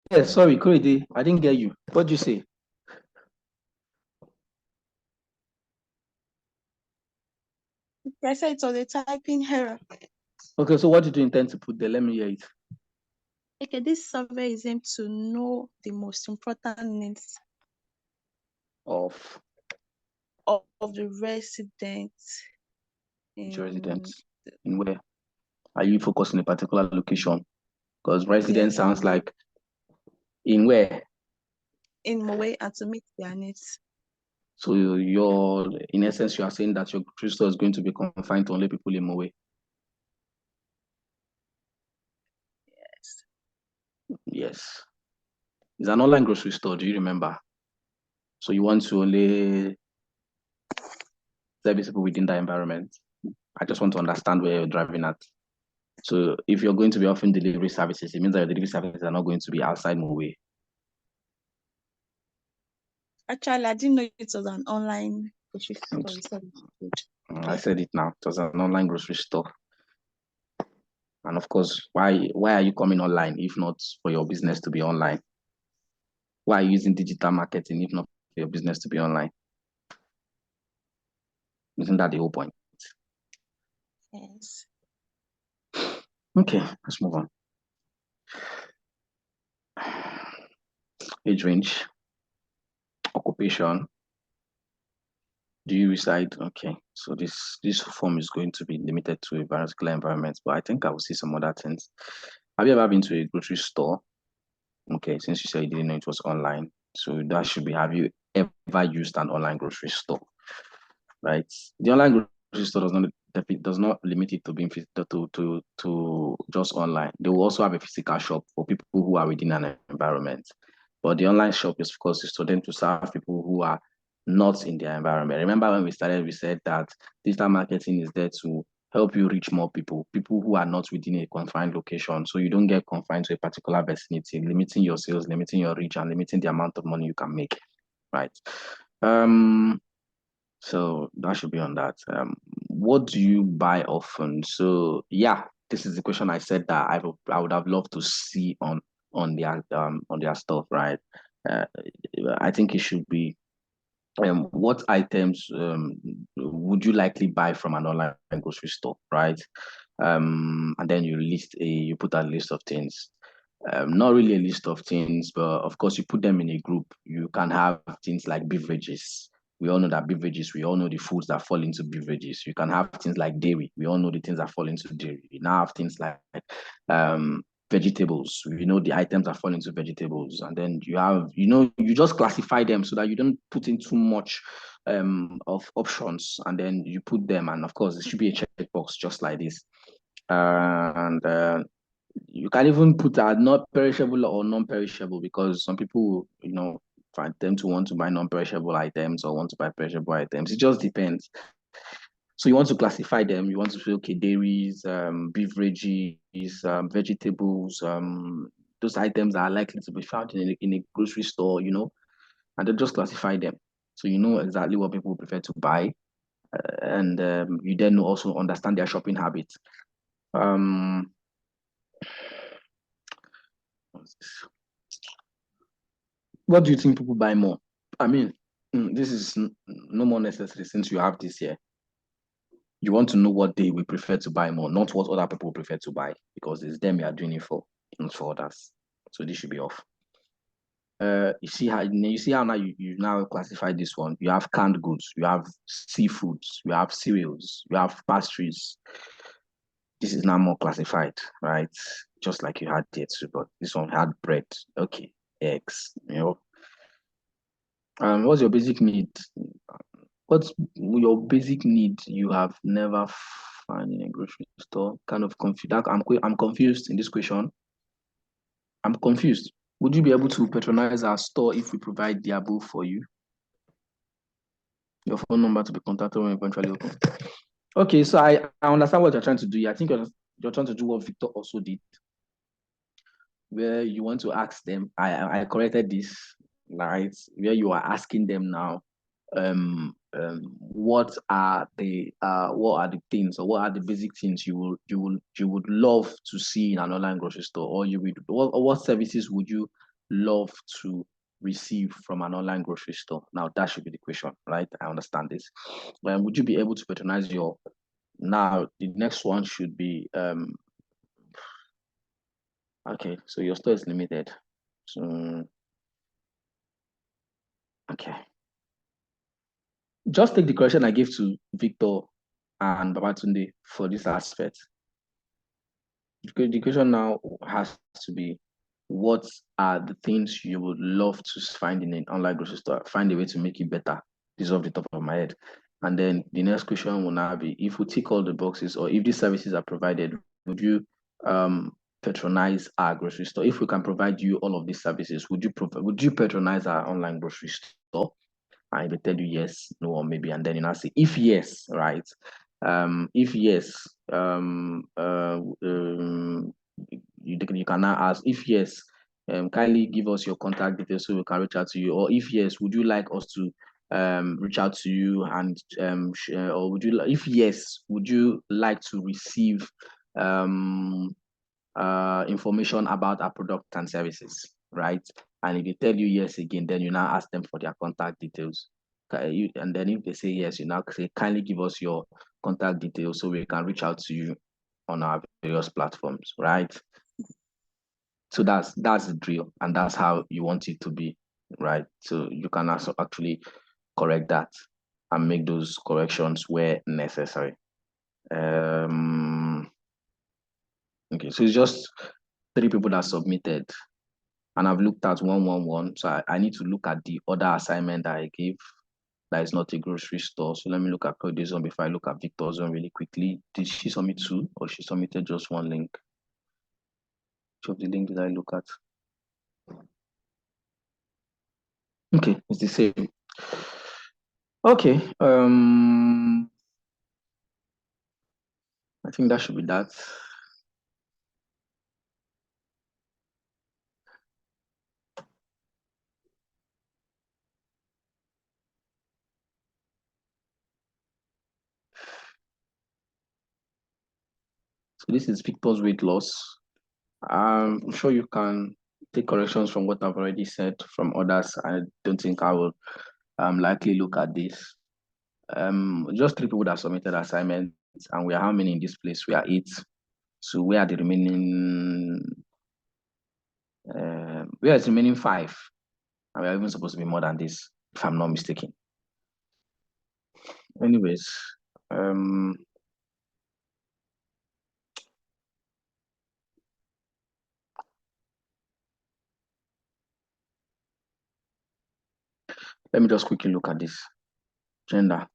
Yes, sorry, Corridor, I didn't get you. What did you say? I said it was a typing error. Okay, so what did you intend to put there? Let me hear it. Okay, this survey is aimed to know the most important needs Of of the residents. which In, residents? In where? Are you focused on a particular location? Because residents yes, sounds like in where? in Mowe and to meet their needs. So you're, in essence, you are saying that your grocery store is going to be confined to only people in Mowe. Yes. Yes. It's an online grocery store, do you remember? So you want to only service people within that environment. I just want to understand where you're driving at. So if you're going to be offering delivery services, it means that your delivery services are not going to be outside Mowe. Actually, I didn't know it was an online grocery store. You said it. I said it now. It was an online grocery store. And of course, why are you coming online if not for your business to be online? Why are you using digital marketing if not for your business to be online? Isn't that the whole point? Yes. Okay, let's move on. Age range, occupation. Do you reside? Okay, so this form is going to be limited to a particular environment, but I think I will see some other things. Have you ever been to a grocery store? Okay, since you said you didn't know it was online, so that should be, have you ever used an online grocery store? Right? The online grocery store does not limit it to being to just online. They will also have a physical shop for people who are within an environment. But the online shop is, of course, is for them to serve people who are not in their environment. Remember when we started, we said that digital marketing is there to help you reach more people who are not within a confined location. So you don't get confined to a particular vicinity, limiting your sales, limiting your reach, and limiting the amount of money you can make. Right. So that should be on that. What do you buy often? So yeah, this is the question I said that I would have loved to see on their stuff, right? Uh, I think it should be what items would you likely buy from an online grocery store, right? And then you put a list of things. Not really a list of things, but of course you put them in a group. You can have things like beverages. We all know that beverages, we all know the foods that fall into beverages. You can have things like dairy. We all know the things that fall into dairy. You now have things like um, vegetables. You know the items that fall into vegetables. And then you have, you just classify them so that you don't put in too much of options. And then you put them, and of course, it should be a checkbox just like this. And you can even put not perishable or non-perishable, because some people, find them to want to buy non-perishable items or want to buy perishable items. It just depends. So you want to classify them. You want to say, okay, dairies, beverages, vegetables, those items are likely to be found in a grocery store, and then just classify them. So you know exactly what people prefer to buy, and you then also understand their shopping habits. Um, what's this? What do you think people buy more? I mean, this is no more necessary since you have this here. You want to know what they will prefer to buy more, not what other people prefer to buy, because it's them you are doing it for, not for others. So this should be off. You see how now you now classify this one. You have canned goods, you have seafoods, you have cereals, you have pastries. This is now more classified, right? Just like you had there too, but this one had bread, okay, eggs, what's your basic need? What's your basic need you have never found in a grocery store? Kind of confused. I'm confused in this question. I'm confused. Would you be able to patronize our store if we provide the above for you? Your phone number to be contacted when eventually open. Okay, so I understand what you're trying to do here. I think you're trying to do what Victor also did, where you want to ask them. I corrected this, right? Where you are asking them now, what are the things, or what are the basic things you would love to see in an online grocery store, or what services would you love to receive from an online grocery store? Now that should be the question, right? I understand this. Would you be able to patronize Now the next one should be okay, so your store is limited. So okay. Just take the correction I gave to Victor and Babatunde for this aspect. The question now has to be, what are the things you would love to find in an online grocery store? Find a way to make it better. This is off the top of my head. And then the next question will now be, if we tick all the boxes, or if these services are provided, would you patronize our grocery store? If we can provide you all of these services, would you patronize our online grocery store? And they tell you yes, no, or maybe, and then you now say, if yes, right? If yes, you can now ask, if yes, kindly give us your contact details so we can reach out to you. Or if yes, would you like us to reach out to you and or would you, if yes, would you like to receive information about our product and services, right? And if they tell you yes again, then you now ask them for their contact details. And then if they say yes, you now say, kindly give us your contact details so we can reach out to you on our various platforms, right? So that's the drill, and that's how you want it to be, right? So you can also actually correct that and make those corrections where necessary. Okay, so it's just 3 people that submitted, and I've looked at 111. So I need to look at the other assignment that I gave that is not a grocery store. So let me look at Cody's one before I look at Victor's one really quickly. Did she submit 2 or she submitted just 1 link? Which of the link did I look at? Okay, it's the same. Okay, I think that should be that. So this is Victor's weight loss. I'm sure you can take corrections from what I've already said from others. I don't think I will likely look at this. Just 3 people that submitted assignments, and we are how many in this place? We are 8. So where are the remaining? Where is the remaining 5? And we are even supposed to be more than this, if I'm not mistaken. Anyways, let me just quickly look at this. Gender,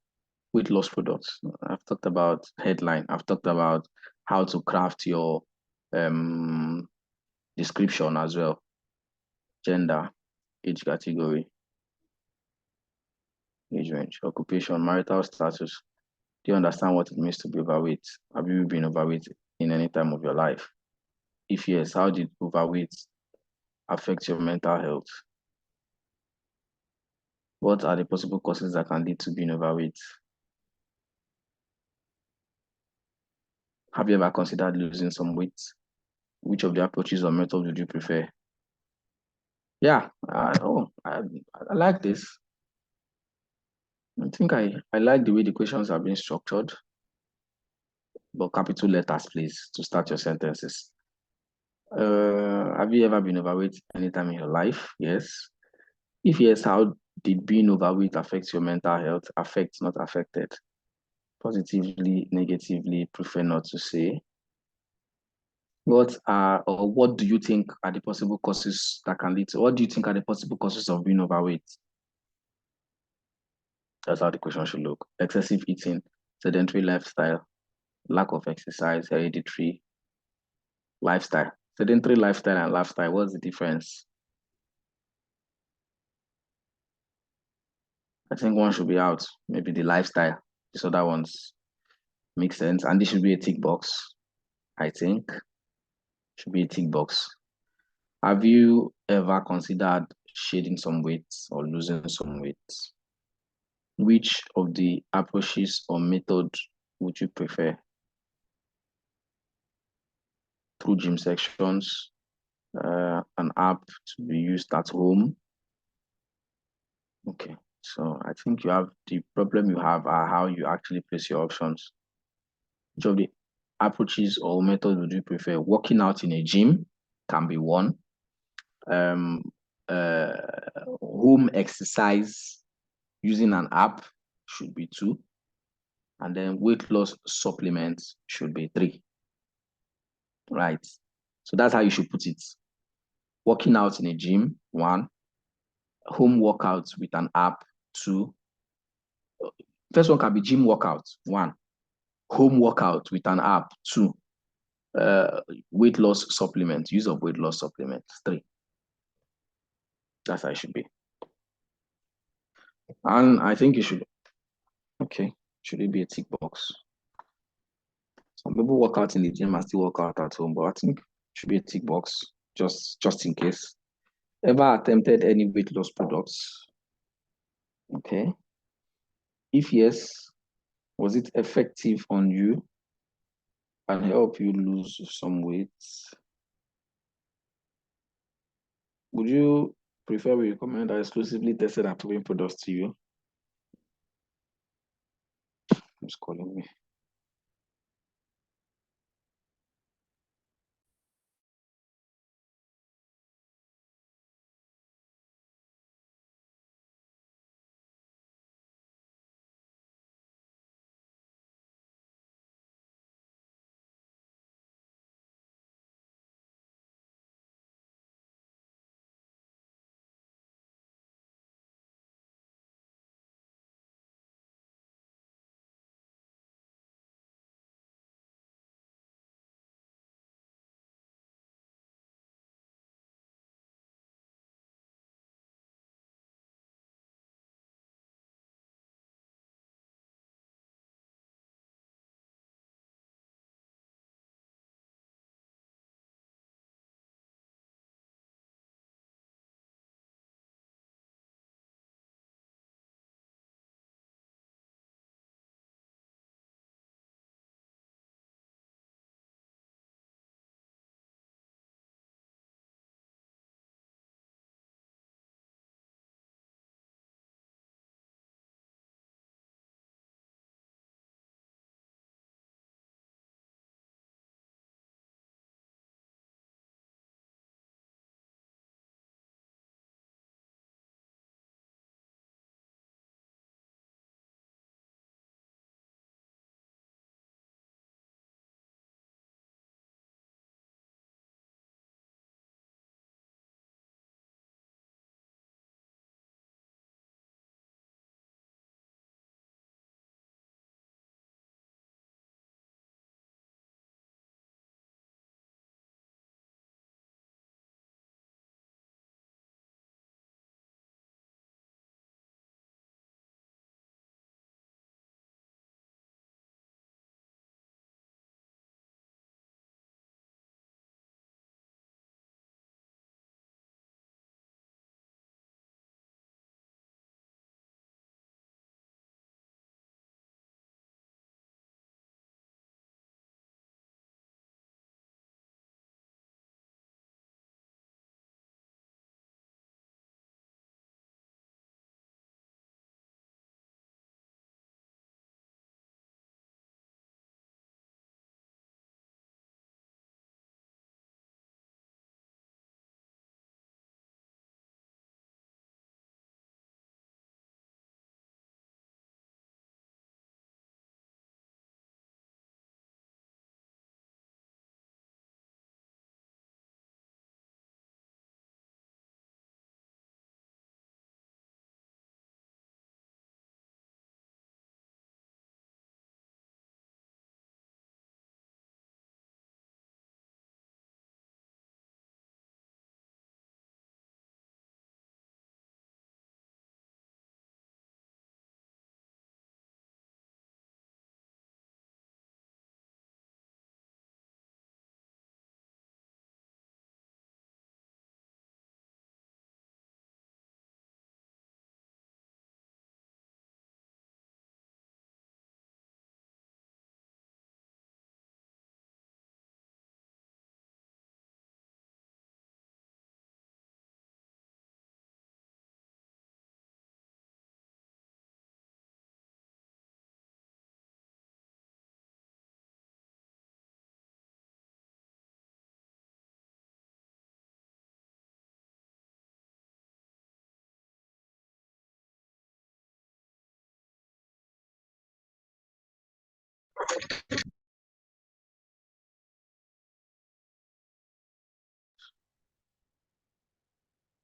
weight loss products. I've talked about headline. I've talked about how to craft your description as well. Gender, age category, age range, occupation, marital status. Do you understand what it means to be overweight? Have you been overweight in any time of your life? If yes, how did overweight affect your mental health? What are the possible causes that can lead to being overweight? Have you ever considered losing some weight? Which of the approaches or methods would you prefer? Yeah, I like this. I think I like the way the questions are being structured, but capital letters, please, to start your sentences. Have you ever been overweight anytime in your life? Yes. If yes, how did being overweight affect your mental health? Affect, not affected. Positively, negatively, prefer not to say. What do you think are the possible causes that can lead to, what do you think are the possible causes of being overweight? That's how the question should look. Excessive eating, sedentary lifestyle, lack of exercise, hereditary lifestyle. Sedentary lifestyle and lifestyle, what's the difference? I think one should be out. Maybe the lifestyle. These other ones make sense. And this should be a tick box, I think. Should be a tick box. Have you ever considered shedding some weight or losing some weight? Which of the approaches or method would you prefer? Through gym sections, an app to be used at home. Okay, so I think you have the problem you have are how you actually place your options. Which of the approaches or methods would you prefer? Working out in a gym can be one. Um, uh, home exercise using an app should be two. And then weight loss supplements should be three. Right. So that's how you should put it. Working out in a gym, one. Home workouts with an app, two. First one can be gym workout, one. Home workout with an app, two. Weight loss supplement, use of weight loss supplements, three. That's how it should be. And I think it should, okay, should it be a tick box? Some people work out in the gym and still work out at home, but I think it should be a tick box, just in case. Ever attempted any weight loss products? Okay. If yes, was it effective on you and help you lose some weight? Would you prefer we recommend our exclusively tested and proven products to you? Who's calling me?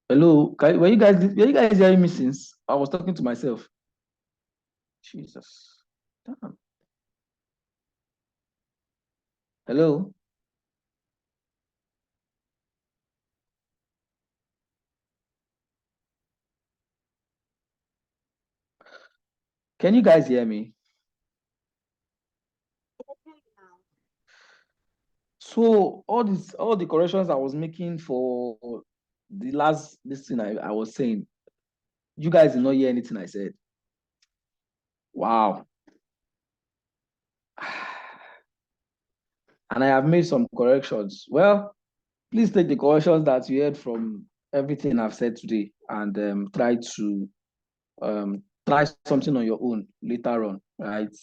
Hello, were you guys hearing me since? I was talking to myself. Jesus. Damn. Hello? Can you guys hear me? So all the corrections I was making for the last thing I was saying, you guys did not hear anything I said. Wow. And I have made some corrections. Well, please take the corrections that you heard from everything I've said today and try something on your own later on, right?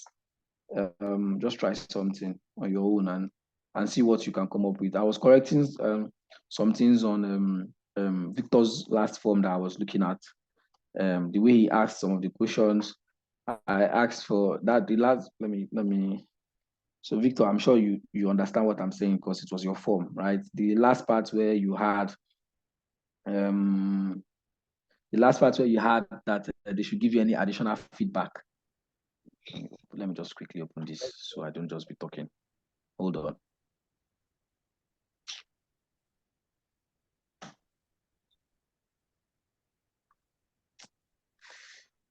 Just try something on your own and see what you can come up with. I was correcting some things on Victor's last form that I was looking at. The way he asked some of the questions, I asked for that. The last, let me. So Victor, I'm sure you understand what I'm saying because it was your form, right? The last part where you had um that they should give you any additional feedback. Let me just quickly open this so I don't just be talking. Hold on.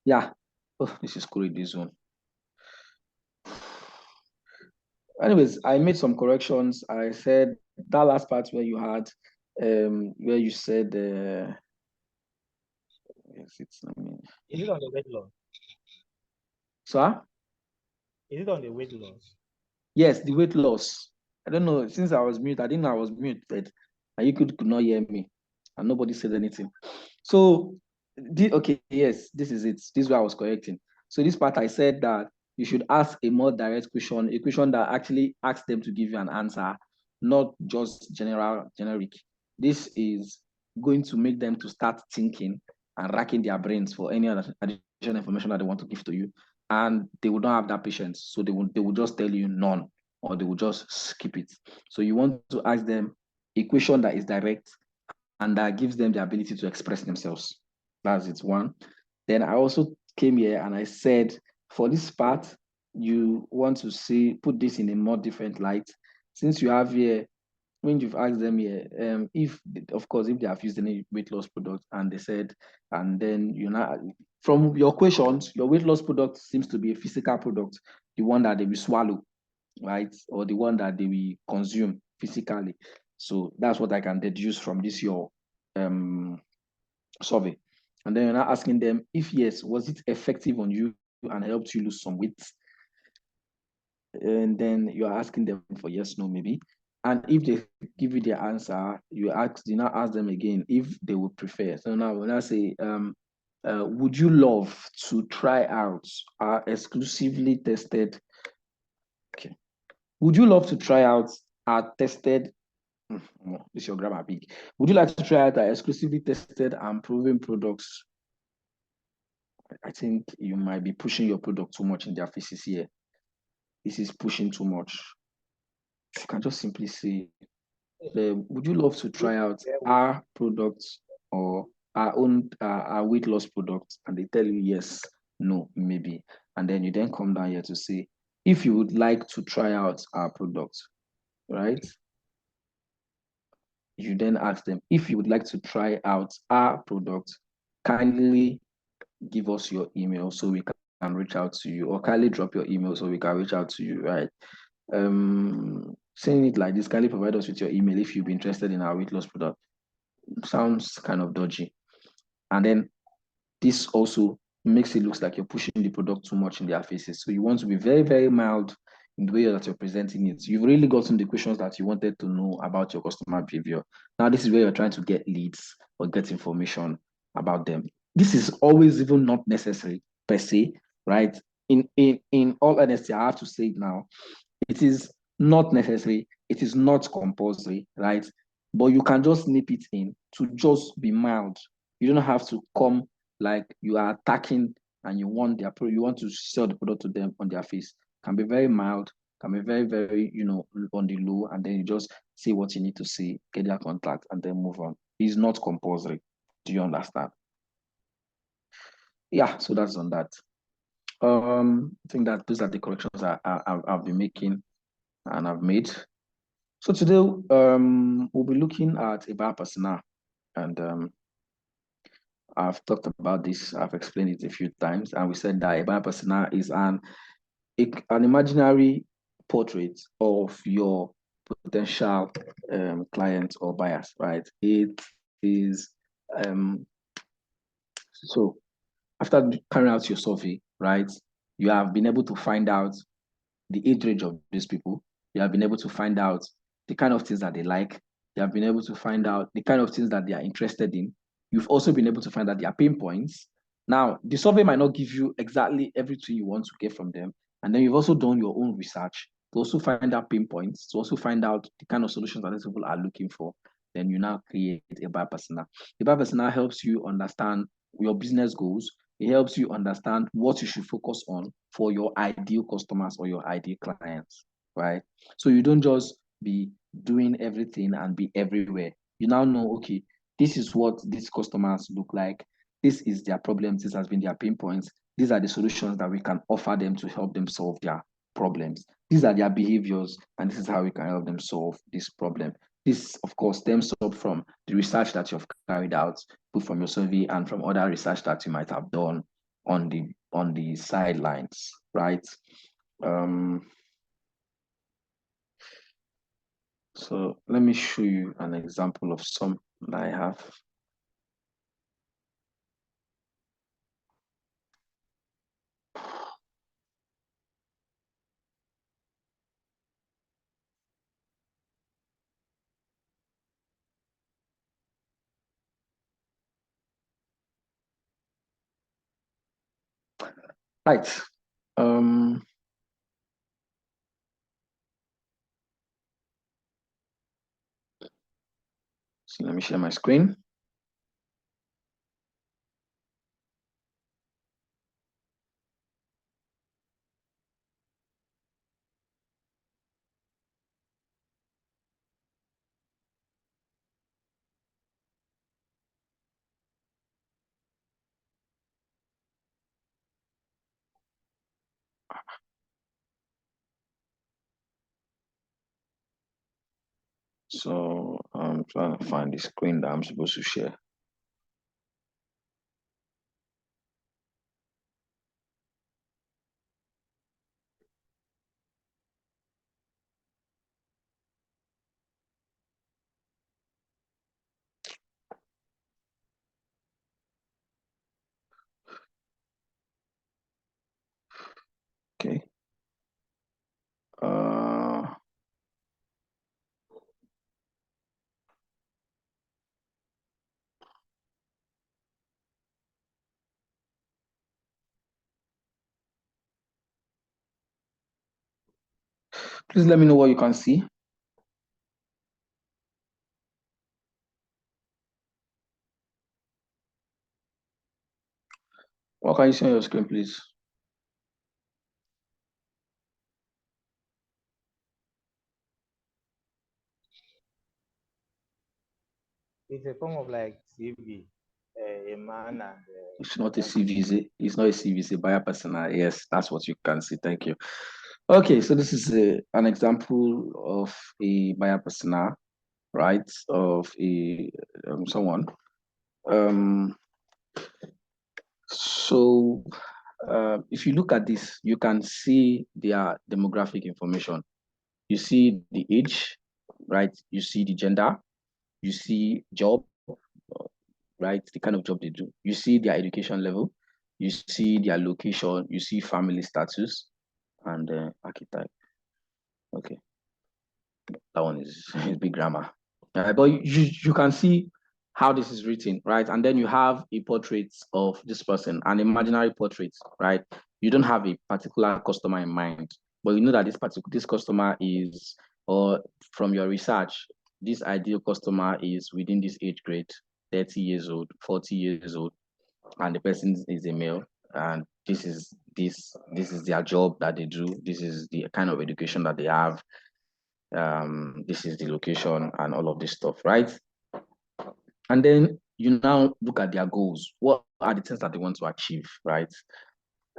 Yeah. Oh, this is cool, this one. Anyways, I made some corrections. I said that last part where you had where you said yes, Is it on the weight loss? Sir? Is it on the weight loss? Yes, the weight loss. I don't know. Since I was mute, I didn't know I was muted, and you could not hear me, and nobody said anything. So, okay, yes, this is it. This is what I was correcting. So this part, I said that you should ask a more direct question, a question that actually asks them to give you an answer, not just generic. This is going to make them to start thinking and racking their brains for any other additional information that they want to give to you, and they will not have that patience. So they will just tell you none, or they will just skip it. So you want to ask them a question that is direct and that gives them the ability to express themselves. That's it, one. Then I also came here and I said, for this part, you want to put this in a more different light. Since you have here, when you've asked them here, if, of course, if they have used any weight loss product and they said, and then from your questions, your weight loss product seems to be a physical product, the one that they will swallow, right? Or the one that they will consume physically. So that's what I can deduce from this your survey. And then you're not asking them, if yes, was it effective on you and helped you lose some weight? And then you're asking them for yes, no, maybe. And if they give you the answer, you now ask them again if they would prefer. So now when I say, would you love to try out our exclusively tested? Okay. Would you love to try out our tested? This is your grammar big. Would you like to try out our exclusively tested and proven products? I think you might be pushing your product too much in their faces here. This is pushing too much. You can just simply say, would you love to try out our products or our weight loss products? And they tell you yes, no, maybe. And then you then come down here to say, if you would like to try out our products, right? You then ask them, if you would like to try out our product, kindly give us your email so we can reach out to you, or kindly drop your email so we can reach out to you, right? Saying it like this, kindly provide us with your email if you'd be interested in our weight loss product. Sounds kind of dodgy. And then this also makes it look like you're pushing the product too much in their faces. So you want to be very, very mild in the way that you're presenting it. You've really gotten the questions that you wanted to know about your customer behavior. Now, this is where you're trying to get leads or get information about them. This is always even not necessary per se, right? In all honesty, I have to say it now. It is not necessary. It is not compulsory, right? But you can just nip it in to just be mild. You don't have to come like you are attacking and you want to sell the product to them on their face. can be very mild, can be very, very, on the low, and then you just say what you need to say, get their contact, and then move on. It's not compulsory. Do you understand? Yeah, so that's on that. I think that those are the corrections I've been making and I've made. So today, we'll be looking at a buyer persona, and I've talked about this. I've explained it a few times, and we said that a buyer persona is an imaginary portrait of your potential clients or buyers, right? It is so after carrying out your survey, right, you have been able to find out the age range of these people. You have been able to find out the kind of things that they like. You have been able to find out the kind of things that they are interested in. You've also been able to find out their pain points. Now, the survey might not give you exactly everything you want to get from them. And then you've also done your own research to also find out pain points, to also find out the kind of solutions that these people are looking for. Then you now create a buyer persona. The buyer persona helps you understand your business goals. It helps you understand what you should focus on for your ideal customers or your ideal clients, right? So you don't just be doing everything and be everywhere. You now know, okay, this is what these customers look like. This is their problems. This has been their pain points. These are the solutions that we can offer them to help them solve their problems. These are their behaviors, and this is how we can help them solve this problem. This, of course, stems up from the research that you've carried out, both from your survey and from other research that you might have done on the sidelines, right? So let me show you an example of some that I have. Right. So let me share my screen. So I'm trying to find the screen that I'm supposed to share. Okay. Please let me know what you can see. What can you see on your screen, please? It's a form of like CV, a man and. It's not a CV, it's not a CV, it's a buyer persona. Yes, that's what you can see. Thank you. Okay, so this is an example of a buyer persona, right? Of a someone. So if you look at this, you can see their demographic information. You see the age, right? You see the gender, you see job, right? The kind of job they do. You see their education level, you see their location, you see family status, and archetype. Okay, that one is big grammar. But you can see how this is written, right? And then you have a portrait of this person, an imaginary portrait, right? You don't have a particular customer in mind, but you know that this customer is, or from your research, this ideal customer is within this age grade, 30 years old, 40 years old, and the person is a male. and this is their job that they do. This is the kind of education that they have. This is the location and all of this stuff, right? And then you now look at their goals. What are the things that they want to achieve, right?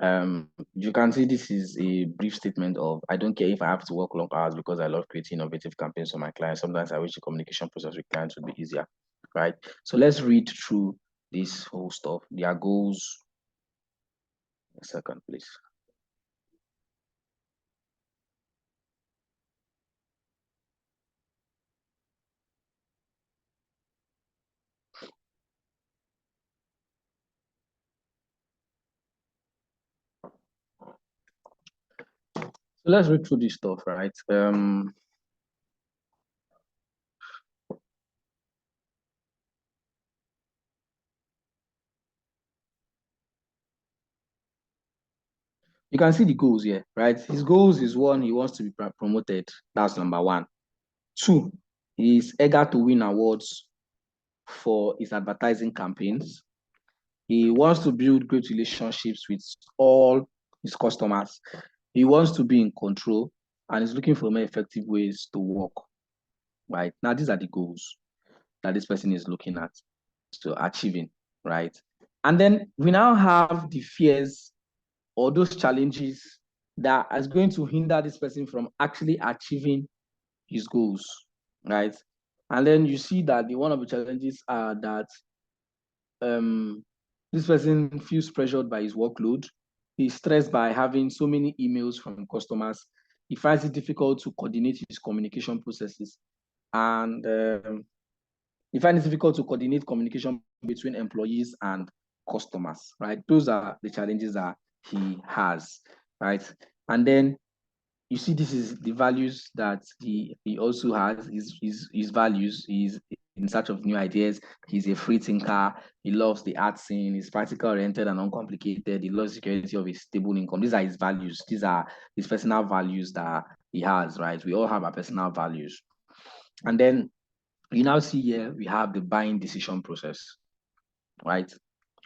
You can see this is a brief statement of, I don't care if I have to work long hours because I love creating innovative campaigns for my clients. Sometimes I wish the communication process with clients would be easier, right? So let's read through this whole stuff. Their goals. A second, please. So let's read through this stuff, right? You can see the goals here, right? His goals is one, he wants to be promoted. That's number one. Two, he's eager to win awards for his advertising campaigns. He wants to build great relationships with all his customers. He wants to be in control and is looking for more effective ways to work, right? Now, these are the goals that this person is looking at to achieving, right? And then we now have the fears or those challenges that is going to hinder this person from actually achieving his goals, right? And then you see that one of the challenges are that this person feels pressured by his workload. He's stressed by having so many emails from customers. He finds it difficult to coordinate his communication processes. And he finds it difficult to coordinate communication between employees and customers, right? Those are the challenges that he has, right? And then you see, this is the values that he also has, his values. He's in search of new ideas. He's a free thinker. He loves the art scene. He's practical oriented and uncomplicated. He loves security of a stable income. These are his values. These are his personal values that he has, right? We all have our personal values. And then you now see here, we have the buying decision process, right?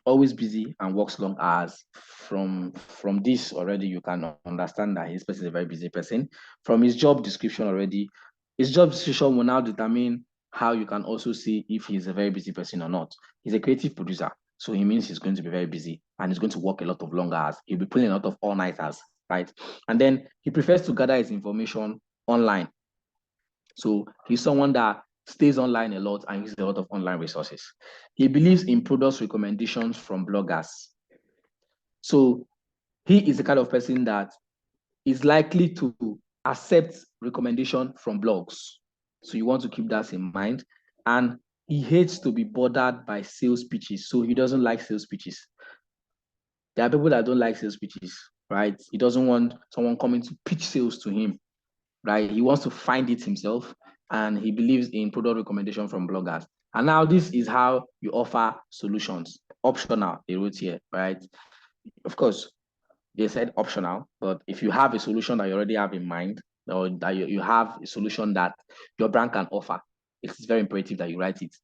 Always busy and works long hours. From this already, you can understand that his person is a very busy person. From his job description already, his job description will now determine how you can also see if he's a very busy person or not. He's a creative producer, so he means he's going to be very busy and he's going to work a lot of long hours. He'll be pulling a lot of all-nighters, right? And then he prefers to gather his information online. So he's someone that stays online a lot and uses a lot of online resources. He believes in product recommendations from bloggers. So he is the kind of person that is likely to accept recommendation from blogs. So you want to keep that in mind. And he hates to be bothered by sales pitches. So he doesn't like sales pitches. There are people that don't like sales pitches, right? He doesn't want someone coming to pitch sales to him, right? He wants to find it himself, and he believes in product recommendation from bloggers. And now this is how you offer solutions. Optional, they wrote here, right? Of course, they said optional, but if you have a solution that you already have in mind, or that you have a solution that your brand can offer, it's very imperative that you write it.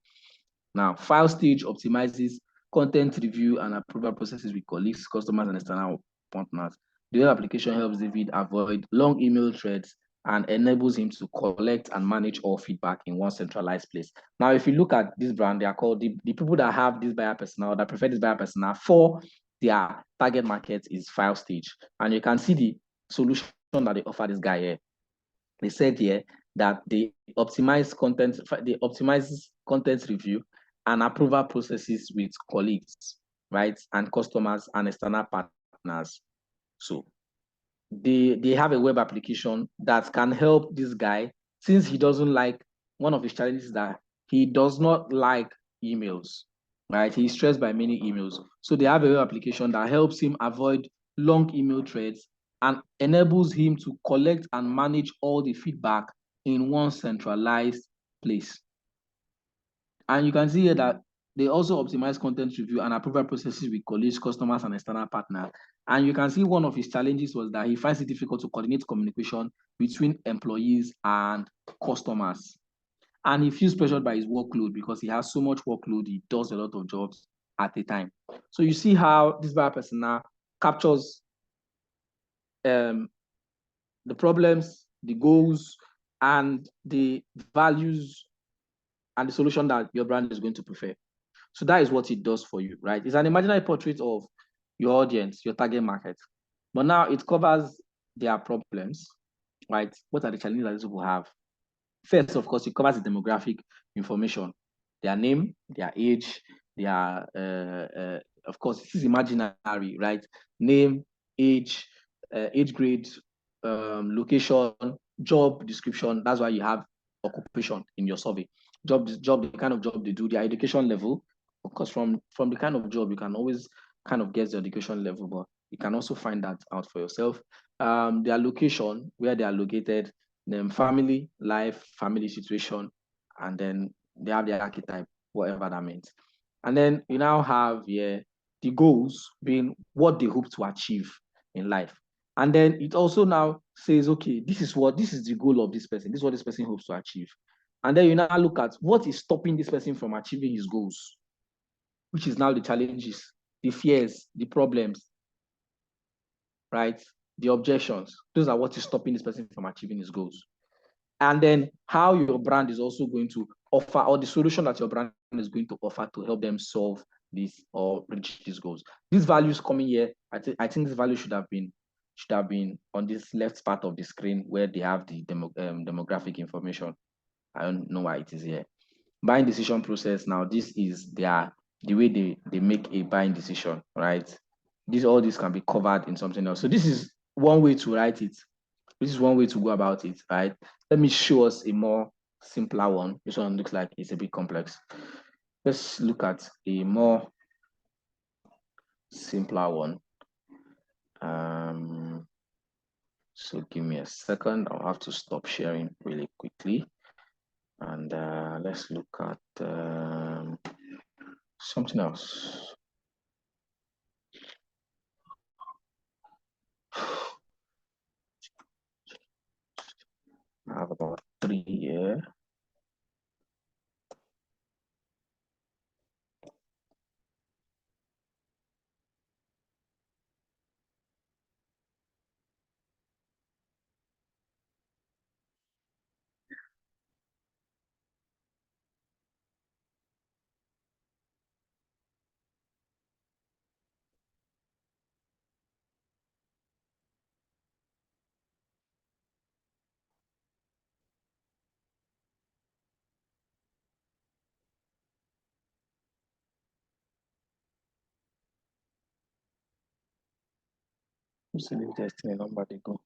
Now, file stage optimizes content review and approval processes with colleagues, customers, and external partners. The web application helps David avoid long email threads and enables him to collect and manage all feedback in one centralized place. Now, if you look at this brand, they are called the people that have this buyer persona, that prefer this buyer persona for their target market is file stage. And you can see the solution that they offer this guy here. They said here that they optimize content review and approval processes with colleagues, right? And customers and external partners. So they have a web application that can help this guy, since he doesn't like, one of his challenges is that he does not like emails, right? He's stressed by many emails. So they have a web application that helps him avoid long email threads and enables him to collect and manage all the feedback in one centralized place. And you can see here that they also optimize content review and approval processes with colleagues, customers, and external partners. And you can see one of his challenges was that he finds it difficult to coordinate communication between employees and customers. And he feels pressured by his workload because he has so much workload. He does a lot of jobs at a time. So you see how this buyer persona captures the problems, the goals, and the values and the solution that your brand is going to prefer. So that is what it does for you, right? It's an imaginary portrait of your audience, your target market. But now it covers their problems, right? What are the challenges that these people have? First, of course, it covers the demographic information, their name, their age, their, of course, this is imaginary, right? Name, age grade, location, job description. That's why you have occupation in your survey. The kind of job they do, their education level. Of course, from the kind of job, you can always kind of guess the education level, but you can also find that out for yourself. Their location, where they are located, then family, life, family situation, and then they have their archetype, whatever that means. And then you now have the goals being what they hope to achieve in life. And then it also now says, okay, this is the goal of this person. This is what this person hopes to achieve. And then you now look at what is stopping this person from achieving his goals, which is now the challenges, the fears, the problems, right? The objections. Those are what is stopping this person from achieving his goals. And then how your brand is also going to offer, or the solution that your brand is going to offer to help them solve this or reach these goals. These values coming here, I think this value should have been on this left part of the screen where they have the demographic information. I don't know why it is here. Buying decision process. Now, this is the way they make a buying decision, right? All this can be covered in something else. So this is one way to write it. This is one way to go about it, right? Let me show us a more simpler one. This one looks like it's a bit complex. Let's look at a more simpler one. So give me a second. I'll have to stop sharing really quickly. And let's look at something else. I have about 3 here. Let's see if destiny number they go.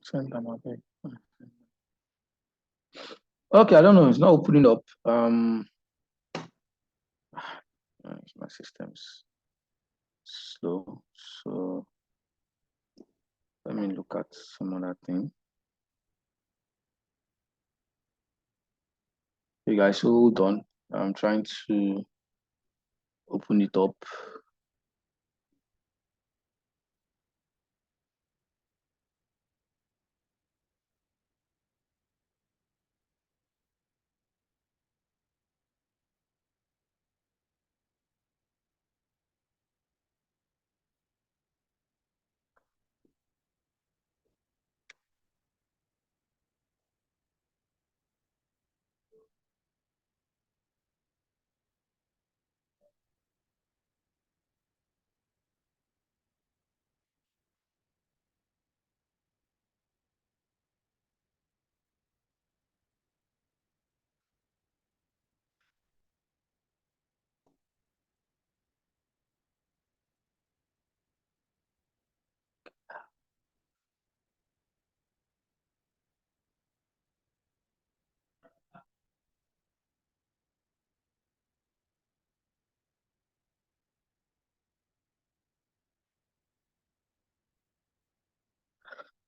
Send them away. Okay, I don't know. It's not opening up. My system's slow. So let me look at some other thing. You guys hold on. I'm trying to open it up.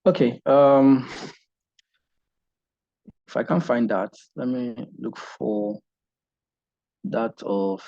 Okay. If I can't find that, let me look for that of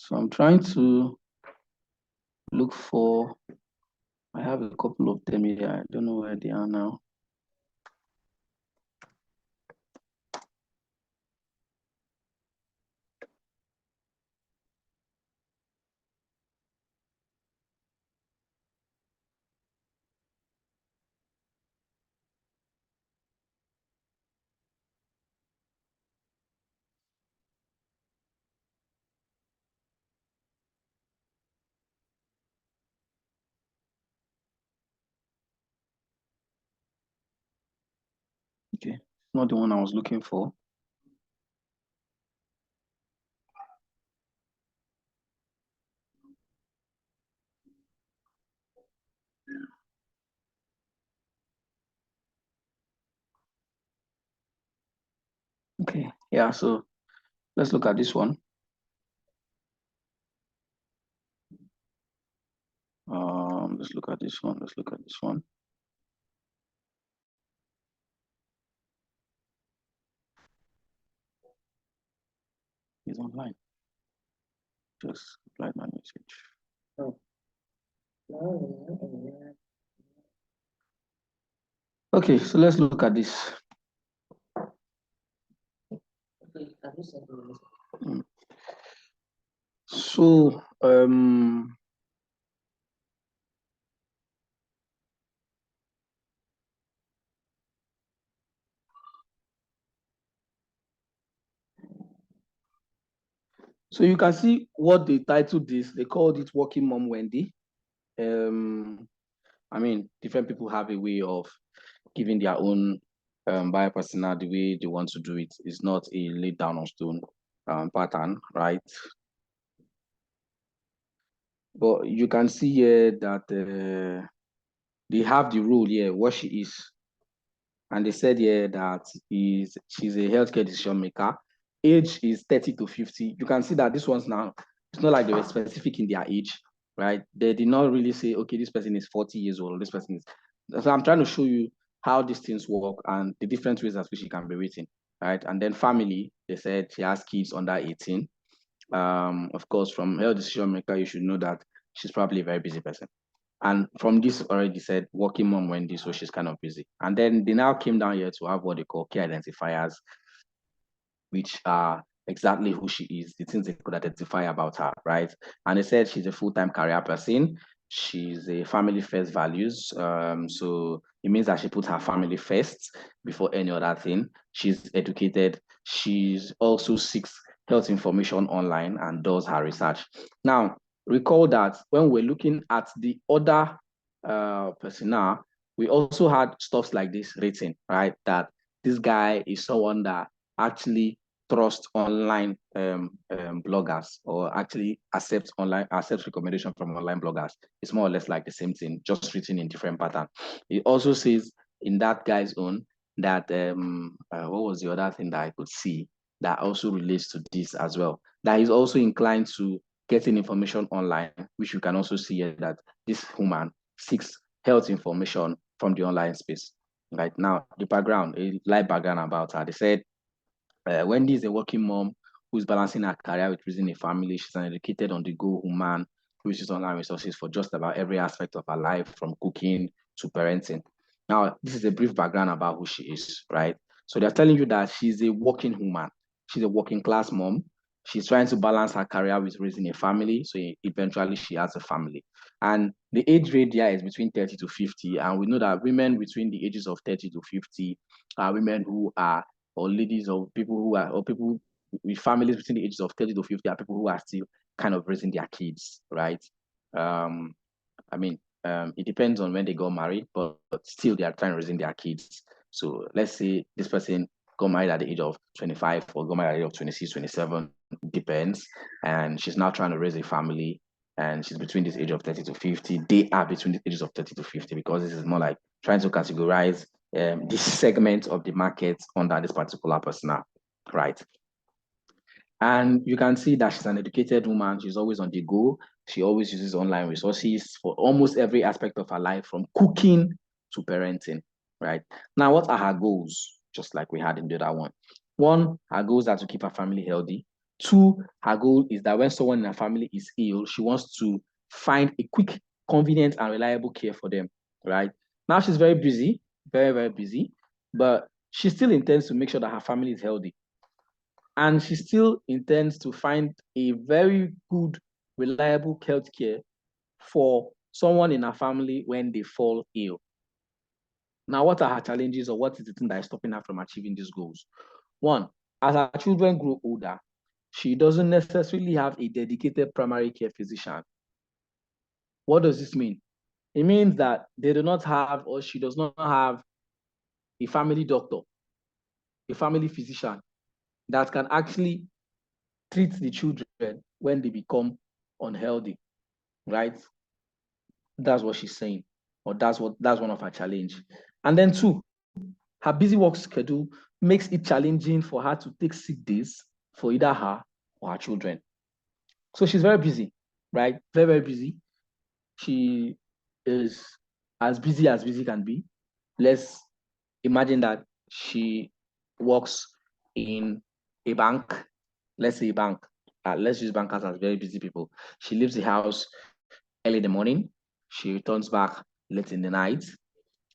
So I'm trying to look for, I have a couple of them here. I don't know where they are now. Okay, not the one I was looking for. Okay, yeah, so let's look at this one. Let's look at this one. Let's look at this one. He's online. Just reply my message. Oh. Okay, so let's look at this. So, so you can see what they titled this. They called it Working Mom Wendy. I mean, different people have a way of giving their own bio persona the way they want to do it. It's not a laid down on stone pattern, right? But you can see here that they have the role here, what she is. And they said here that she's a healthcare decision maker. Age is 30 to 50. You can see that this one's now, it's not like they were specific in their age, right? They did not really say, okay, this person is 40 years old, this person is. So I'm trying to show you how these things work and the different ways at which it can be written, right? And then family, they said she has kids under 18. Of course, from health decision maker, you should know that she's probably a very busy person. And from this already said working mom Wendy, so she's kind of busy. And then they now came down here to have what they call key identifiers, which are exactly who she is, the things they could identify about her, right? And they said she's a full-time career person. She's a family first values. So it means that she puts her family first before any other thing. She's educated. She's also seeks health information online and does her research. Now, recall that when we're looking at the other persona, we also had stuff like this written, right? That this guy is someone that actually trust online bloggers or actually accept recommendation from online bloggers. It's more or less like the same thing, just written in different pattern. It also says in that guy's own that what was the other thing that I could see that also relates to this as well? That he's also inclined to getting information online, which you can also see here that this woman seeks health information from the online space. Right now, the background, a light background about her. They said Wendy is a working mom who's balancing her career with raising a family. She's an educated, on-the-go woman who uses online resources for just about every aspect of her life, from cooking to parenting. Now, this is a brief background about who she is, right? So they're telling you that she's a working woman. She's a working class mom. She's trying to balance her career with raising a family. So eventually she has a family. And the age range here is between 30 to 50. And we know that women between the ages of 30 to 50 are women who are or ladies or people who are or people with families between the ages of 30 to 50 are people who are still kind of raising their kids, right? Um, I mean, it depends on when they got married, but still they are trying to raising their kids. So let's say this person got married at the age of 25 or got married at the age of 26, 27, depends. And she's now trying to raise a family and she's between this age of 30 to 50. They are between the ages of 30 to 50 because this is more like trying to categorize this segment of the market under this particular persona, right? And you can see that she's an educated woman. She's always on the go. She always uses online resources for almost every aspect of her life, from cooking to parenting, right? Now, what are her goals? Just like we had in the other one. One, her goals are to keep her family healthy. Two, her goal is that when someone in her family is ill, she wants to find a quick, convenient, and reliable care for them, right? Now she's very busy, very, very busy, but she still intends to make sure that her family is healthy. And she still intends to find a very good, reliable health care for someone in her family when they fall ill. Now, what are her challenges, or what is the thing that is stopping her from achieving these goals? One, as her children grow older, she doesn't necessarily have a dedicated primary care physician. What does this mean? It means that they do not have, or she does not have, a family doctor, a family physician that can actually treat the children when they become unhealthy, right? That's what she's saying, or that's one of her challenge. And then two, her busy work schedule makes it challenging for her to take sick days for either her or her children. So she's very busy, right? Very, very busy. She is as busy can be. Let's imagine that she works in a bank. Let's say a bank. Let's use bankers as very busy people. She leaves the house early in the morning. She returns back late in the night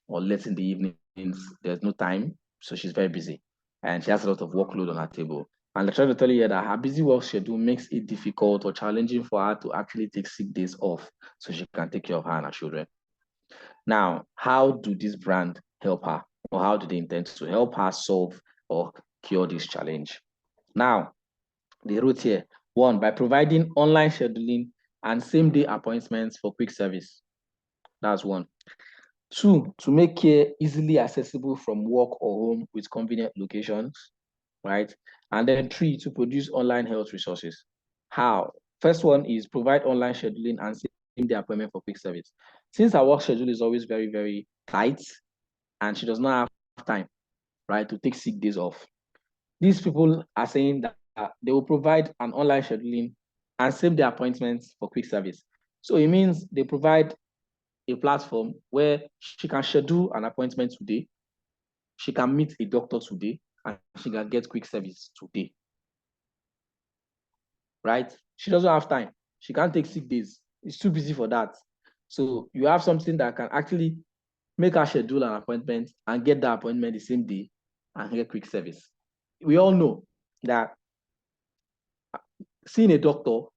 or late in the evenings. There's no time. So she's very busy. And she has a lot of workload on her table. And I'm trying to tell you that her busy work schedule makes it difficult or challenging for her to actually take 6 days off so she can take care of her and her children. Now, how do this brand help her? Or how do they intend to help her solve or cure this challenge? Now, they wrote here, one, by providing online scheduling and same-day appointments for quick service. That's one. Two, to make care easily accessible from work or home with convenient locations, right? And then three, to produce online health resources. How? First one is provide online scheduling and same-day appointment for quick service. Since her work schedule is always very, very tight and she does not have time, right, to take 6 days off, these people are saying that they will provide an online scheduling and same-day appointments for quick service. So it means they provide a platform where she can schedule an appointment today, she can meet a doctor today, and she can get quick service today. Right? She doesn't have time. She can't take 6 days. It's too busy for that. So you have something that can actually make her schedule an appointment and get the appointment the same day and get quick service. We all know that seeing a doctor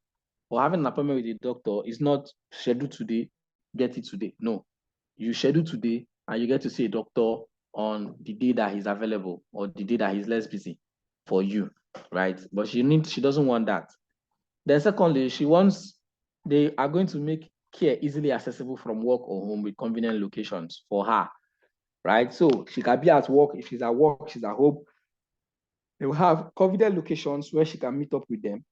or having an appointment with a doctor is not scheduled today, get it today. No, you schedule today and you get to see a doctor on the day that he's available or the day that he's less busy for you, right? But she doesn't want that. Then secondly, they are going to make care easily accessible from work or home with convenient locations for her, right? So she can be at work. If she's at work, she's at home. They will have convenient locations where she can meet up with them,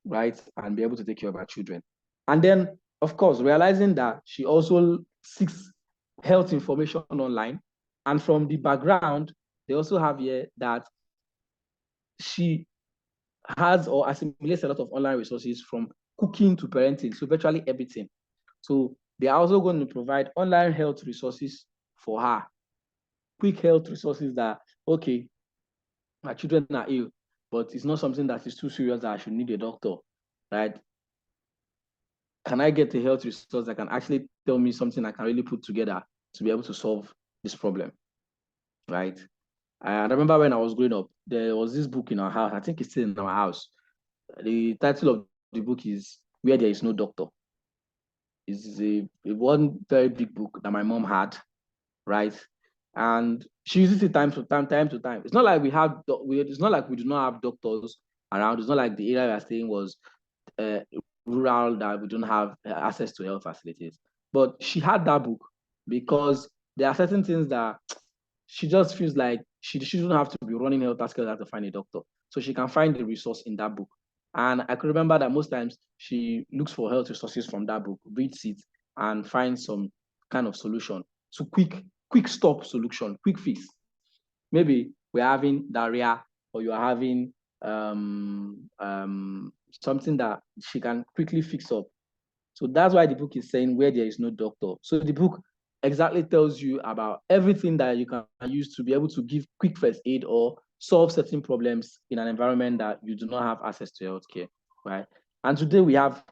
right? And be able to take care of her children. And then, of course, realizing that she also seeks health information online. And from the background, they also have here that she has or assimilates a lot of online resources from cooking to parenting, so virtually everything. So they are also going to provide online health resources for her, quick health resources that, okay, my children are ill, but it's not something that is too serious that I should need a doctor, right? Can I get a health resource that can actually tell me something I can really put together to be able to solve this problem, right? I remember when I was growing up, there was this book in our house. I think it's still in our house. The title of the book is Where There Is No Doctor. It's a one very big book that my mom had, right? And she uses it time to time. It's not like it's not like we do not have doctors around. It's not like the area we are staying was uh, rural that we don't have access to health facilities. But she had that book because there are certain things that she just feels like she shouldn't have to be running health care to find a doctor. So she can find the resource in that book. And I could remember that most times she looks for health resources from that book, reads it, and finds some kind of solution. So quick stop solution, quick fix. Maybe we're having diarrhea or you're having something that she can quickly fix up. So that's why the book is saying Where There Is No Doctor. So the book exactly tells you about everything that you can use to be able to give quick first aid or solve certain problems in an environment that you do not have access to healthcare, right? And today we have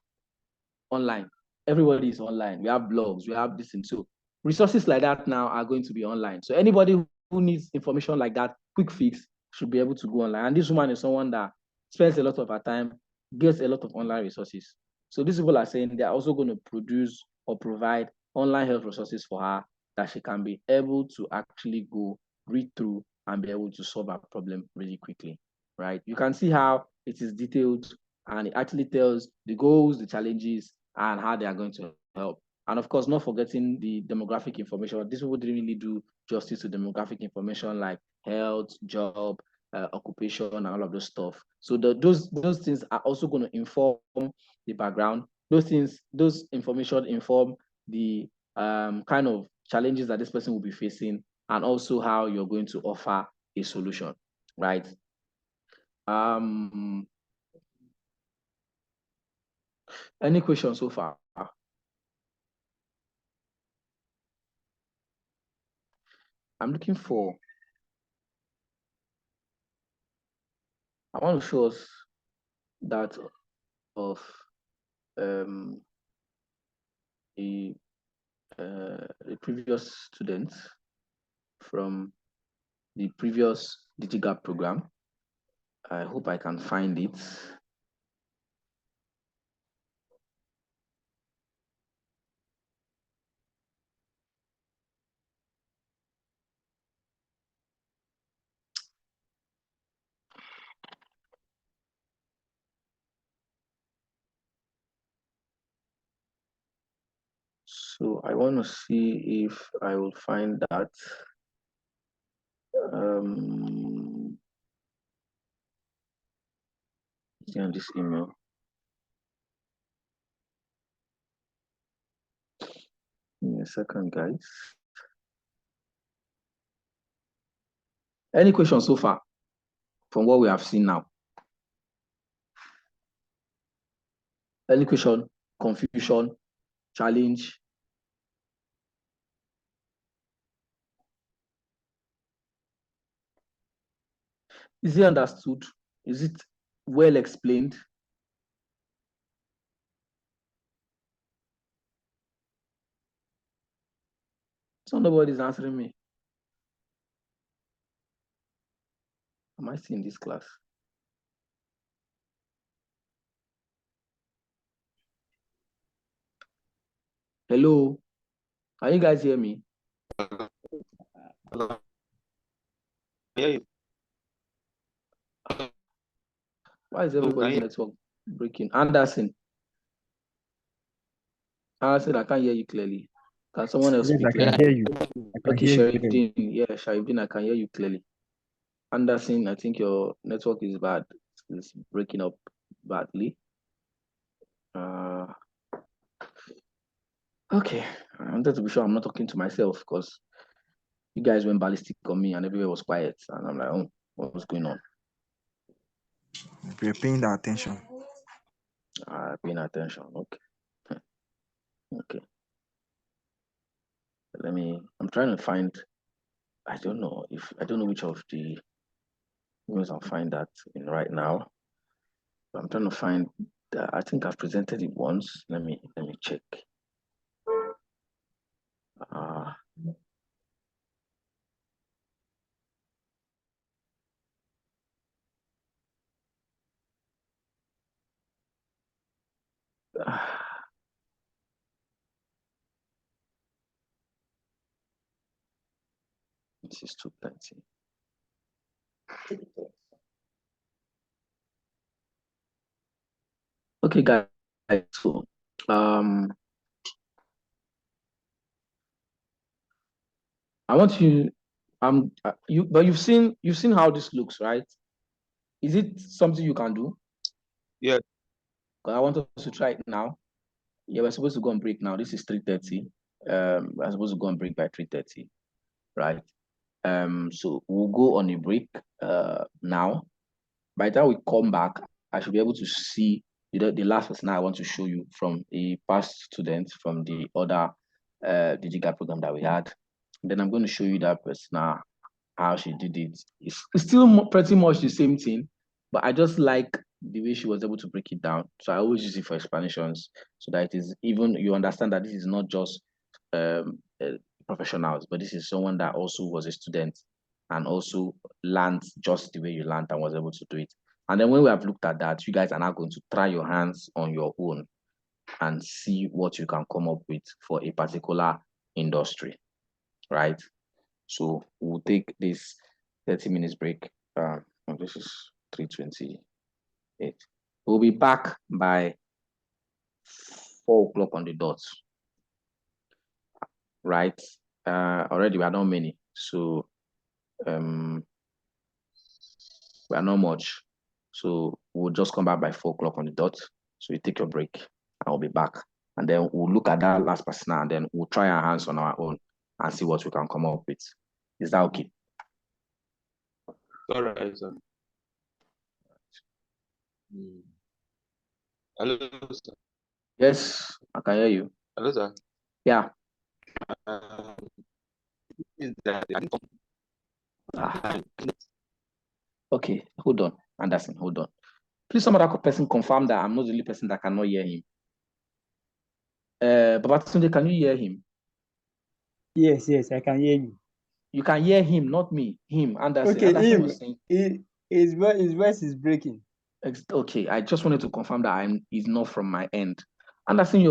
online. Everybody is online. We have blogs, we have this and so resources like that now are going to be online. So anybody who needs information like that, quick fix, should be able to go online. And this woman is someone that spends a lot of her time, gets a lot of online resources. So these people are saying they're also going to produce or provide online health resources for her that she can be able to actually go read through and be able to solve her problem really quickly, right? You can see how it is detailed and it actually tells the goals, the challenges, and how they are going to help. And of course, not forgetting the demographic information. These people didn't really do justice to demographic information like health, job, occupation, and all of those stuff. So those things are also going to inform the background. Those information inform the kind of challenges that this person will be facing, and also how you're going to offer a solution, right? Any questions so far? I'm looking for, I want to show us that of a previous student from the previous DigiGap program. I hope I can find it. So I want to see if I will find that. On this email. Give me a second, guys. Any questions so far from what we have seen now? Any question, confusion, challenge? Is it understood? Is it well explained? So nobody's answering me. Am I seeing this class? Hello? Can you guys hear me? Hello. Yeah. Why is everybody's network breaking? Anderson, I can't hear you clearly. Can someone else Yes, speak? I can hear you. I can Okay, hear you. Sharifdin. Yeah, Sharifdin, I can hear you clearly. Anderson, I think your network is bad. It's breaking up badly. Okay, I wanted to be sure I'm not talking to myself because you guys went ballistic on me and everywhere was quiet. And I'm like, oh, what was going on? We're paying the attention. Paying attention. Okay. Okay. I'm trying to find, I don't know which of the emails I'll find that in right now. But I'm trying to find that. I think I've presented it once. Let me check. This is too plenty. Okay, guys. So, I want you. But you've seen how this looks, right? Is it something you can do? Yeah. Because I want us to try it now. Yeah, we're supposed to go on break now. This is 3:30. We're supposed to go on break by 3:30, right? So we'll go on a break now. By the time we come back, I should be able to see the last person I want to show you from a past student from the other DigiGap program that we had. Then I'm going to show you that person how she did it. It's still pretty much the same thing, but I just like the way she was able to break it down. So I always use it for explanations so that it is even you understand that this is not just professionals, but this is someone that also was a student and also learned just the way you learned and was able to do it. And then when we have looked at that, you guys are now going to try your hands on your own and see what you can come up with for a particular industry, right? So we'll take this 30 minutes break. This is 3:28. We'll be back by 4 o'clock on the dot, right? Already we are not many, so we are not much. So we'll just come back by 4 o'clock on the dot. So you take your break, and I'll be back. And then we'll look at that last person and then we'll try our hands on our own and see what we can come up with. Is that okay? All right, sir. Hello, sir. Yes, I can hear you. Hello, sir. Yeah. Is that Okay, hold on. Anderson, hold on. Please, some other person confirm that I'm not the only person that cannot hear him. Babatunde, can you hear him? Yes, I can hear you. You can hear him, not me. Him, Anderson. Okay, Anderson him. was saying. His voice is breaking. Okay, I just wanted to confirm that it's not from my end. Anderson, I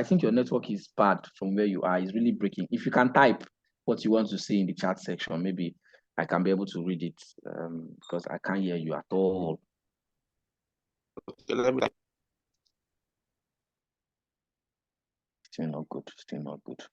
think your network is bad from where you are. It's really breaking. If you can type what you want to say in the chat section, maybe I can be able to read it because I can't hear you at all. let me Still not good. Still not good.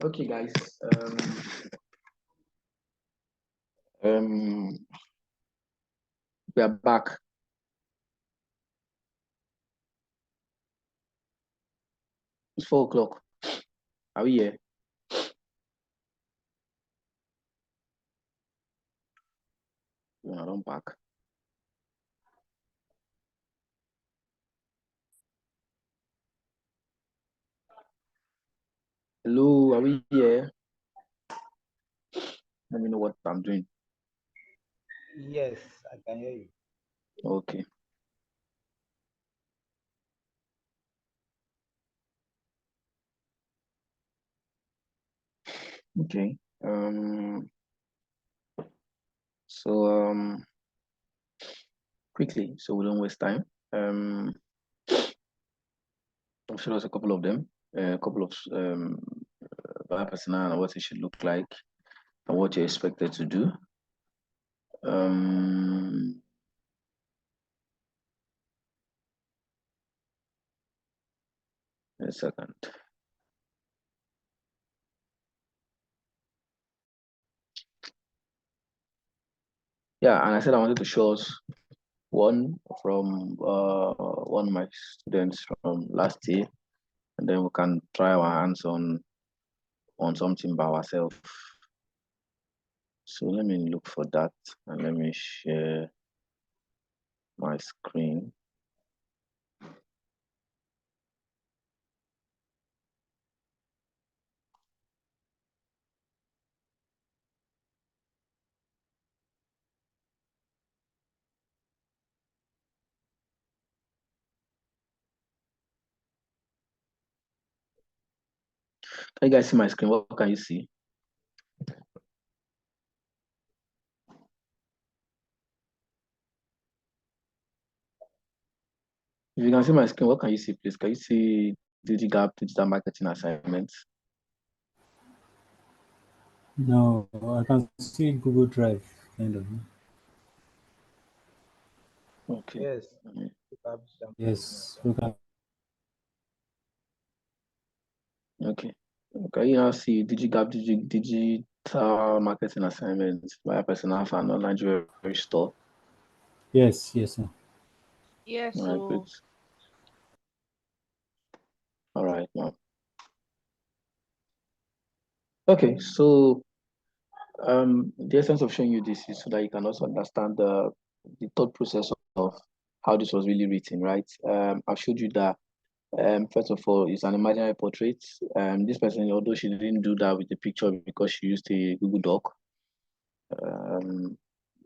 Okay, guys. We are back. It's 4 o'clock. Are we here? No, I don't back. Hello, are we here? Let me know what I'm doing. Yes, I can hear you. Okay. Okay. So quickly, so we don't waste time. I'll show us a couple of them, a couple of personnel and what it should look like and what you're expected to do. A second. Yeah, and I said I wanted to show us one from one of my students from last year, and then we can try our hands on something by ourselves. So let me look for that and let me share my screen. Can you guys see my screen? What can you see? If you can see my screen, what can you see, please? Can you see DigiGap digital marketing assignments? No, I can see Google Drive, kind of. Okay. Yes. Yes, we can. Okay. Can you now see DigiGap digital marketing assignments by a personal and online jewelry store? Yes, yes, sir. Yes, All right, so good. All right, now. Okay, so the essence of showing you this is so that you can also understand the thought process of how this was really written, right? I showed you that first of all, it's an imaginary portrait. This person, although she didn't do that with the picture because she used a Google Doc,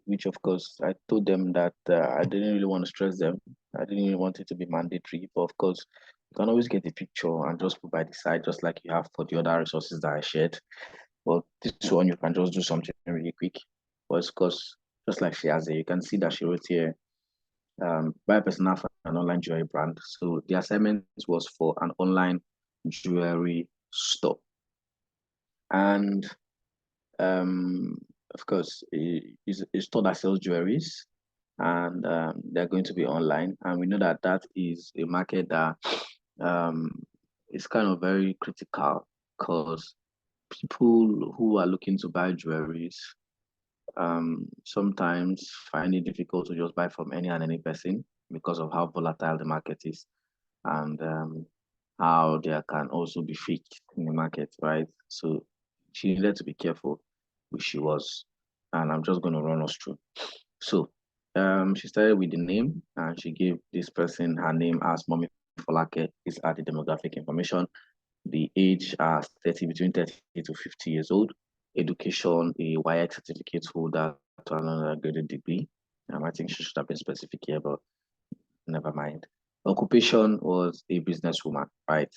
which of course I told them that I didn't really want to stress them. I didn't really want it to be mandatory, but of course, you can always get the picture and just put by the side, just like you have for the other resources that I shared. But this one, you can just do something really quick. But of course, just like she has it, you can see that she wrote here, by a personal for an online jewelry brand. So the assignment was for an online jewelry store. And of course, it's a store that sells jewelries, and they're going to be online. And we know that that is a market that is kind of very critical because people who are looking to buy jewelries sometimes find it difficult to just buy from any and any person because of how volatile the market is and how there can also be fake in the market, right? So she needed to be careful, which she was. And I'm just going to run us through. So she started with the name and she gave this person her name as Mommy Folake. These are the demographic information. The age as 30, between 30 to 50 years old. Education, a YX certificate holder to another graded degree. I think she should have been specific here, but never mind. Occupation was a businesswoman, right?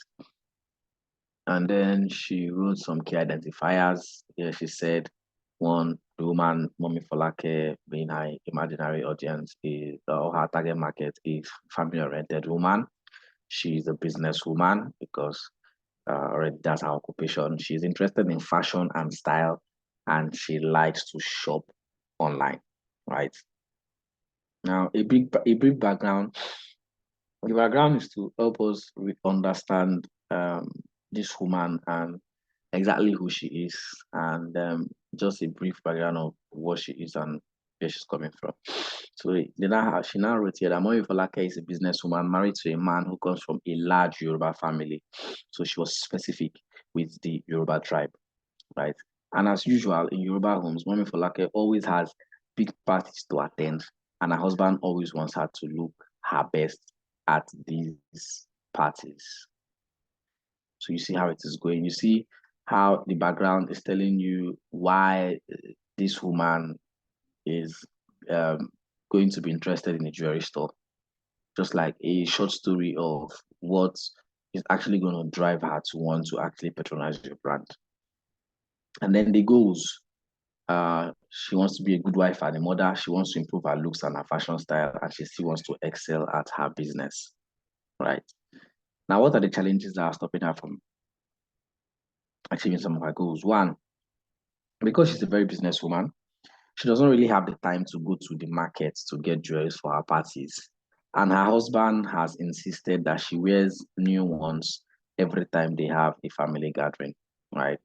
And then she wrote some key identifiers. Here she said, one, the woman, Mommy Folake, being her imaginary audience, is, or her target market is family-oriented woman. She's a businesswoman because already that's her occupation. She's interested in fashion and style, and she likes to shop online, right? Now, a brief background. The background is to help us understand this woman and exactly who she is and just a brief background of what she is and where she's coming from. So she now wrote here that Mommy Folake is a businesswoman married to a man who comes from a large Yoruba family. So she was specific with the Yoruba tribe, right? And as usual in Yoruba homes, Mommy Folake always has big parties to attend, and her husband always wants her to look her best at these parties. So you see how it is going. You see how the background is telling you why this woman is um, going to be interested in a jewelry store. Just like a short story of what is actually going to drive her to want to actually patronize your brand. And then the goals. She wants to be a good wife and a mother. She wants to improve her looks and her fashion style, and she still wants to excel at her business. Right. Now, what are the challenges that are stopping her from achieving some of her goals? One, because she's a very businesswoman, she doesn't really have the time to go to the market to get jewelry for her parties. And her husband has insisted that she wears new ones every time they have a family gathering, right?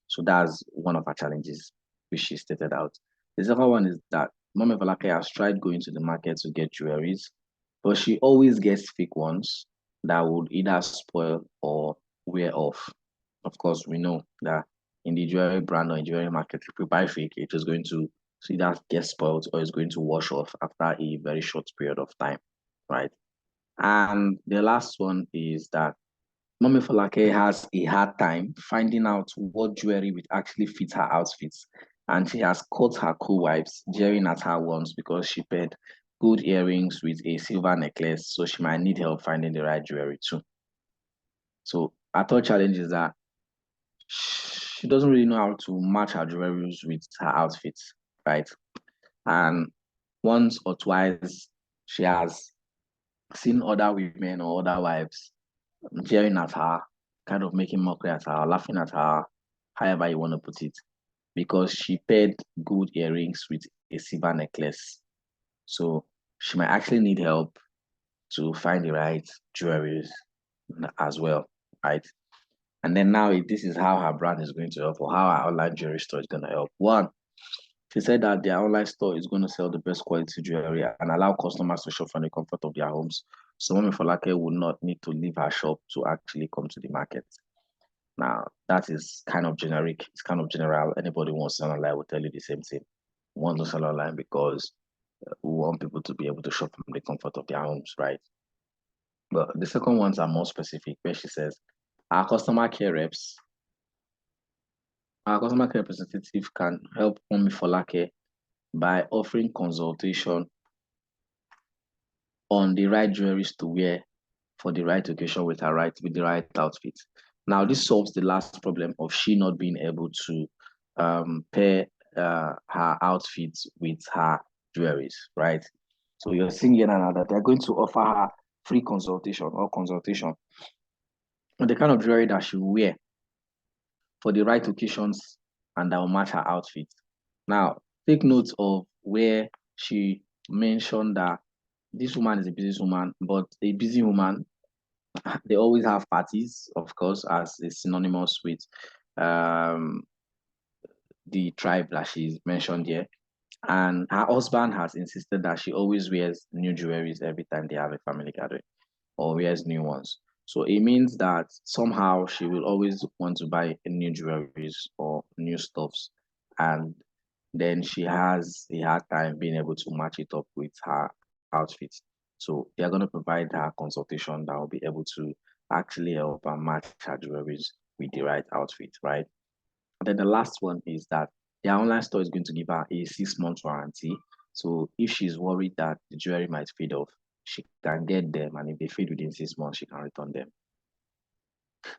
So that's one of her challenges, which she stated out. The second one is that Mama Valake has tried going to the market to get jewelries, but she always gets fake ones that would either spoil or wear off. Of course, we know that in the jewelry brand or in jewelry market, if you buy fake, it is going to either get spoiled or it's going to wash off after a very short period of time, right? And the last one is that Mommy Folake has a hard time finding out what jewelry would actually fit her outfits. And she has caught her co-wives jeering at her once because she paired gold earrings with a silver necklace. So she might need help finding the right jewelry too. So our third challenge is that she doesn't really know how to match her jewelry with her outfits, right? And once or twice she has seen other women or other wives jeering at her, kind of making mockery at her, laughing at her, however you want to put it, because she paired gold earrings with a silver necklace. So she might actually need help to find the right jewelry as well, right? And then now this is how her brand is going to help, or how her online jewelry store is going to help. One, she said that their online store is going to sell the best quality jewelry and allow customers to shop from the comfort of their homes. So Mami Folake would not need to leave her shop to actually come to the market. Now, that is kind of generic. It's kind of general. Anybody who wants to sell online will tell you the same thing. We want to sell online because we want people to be able to shop from the comfort of their homes, right? But the second ones are more specific, where she says, our customer care reps, our customer care representative can help Mami Folake by offering consultation on the right jewelries to wear for the right occasion with the right outfit. Now, this solves the last problem of she not being able to pair her outfits with her jewelries, right? So you're seeing here now that they're going to offer her free consultation or consultation on the kind of jewelry that she will wear for the right occasions and that will match her outfit. Now, take note of where she mentioned that this woman is a businesswoman, but a busy woman, they always have parties, of course, as is synonymous with um, the tribe that she's mentioned here. And her husband has insisted that she always wears new jewelries every time they have a family gathering or wears new ones. So it means that somehow she will always want to buy new jewelries or new stuffs. And then she has a hard time being able to match it up with her outfit. So they're going to provide her consultation that will be able to actually help her match her jewelries with the right outfit, right? And then the last one is that their online store is going to give her a 6 month warranty. So if she's worried that the jewelry might fade off, she can get them, and if they fade within 6 months, she can return them.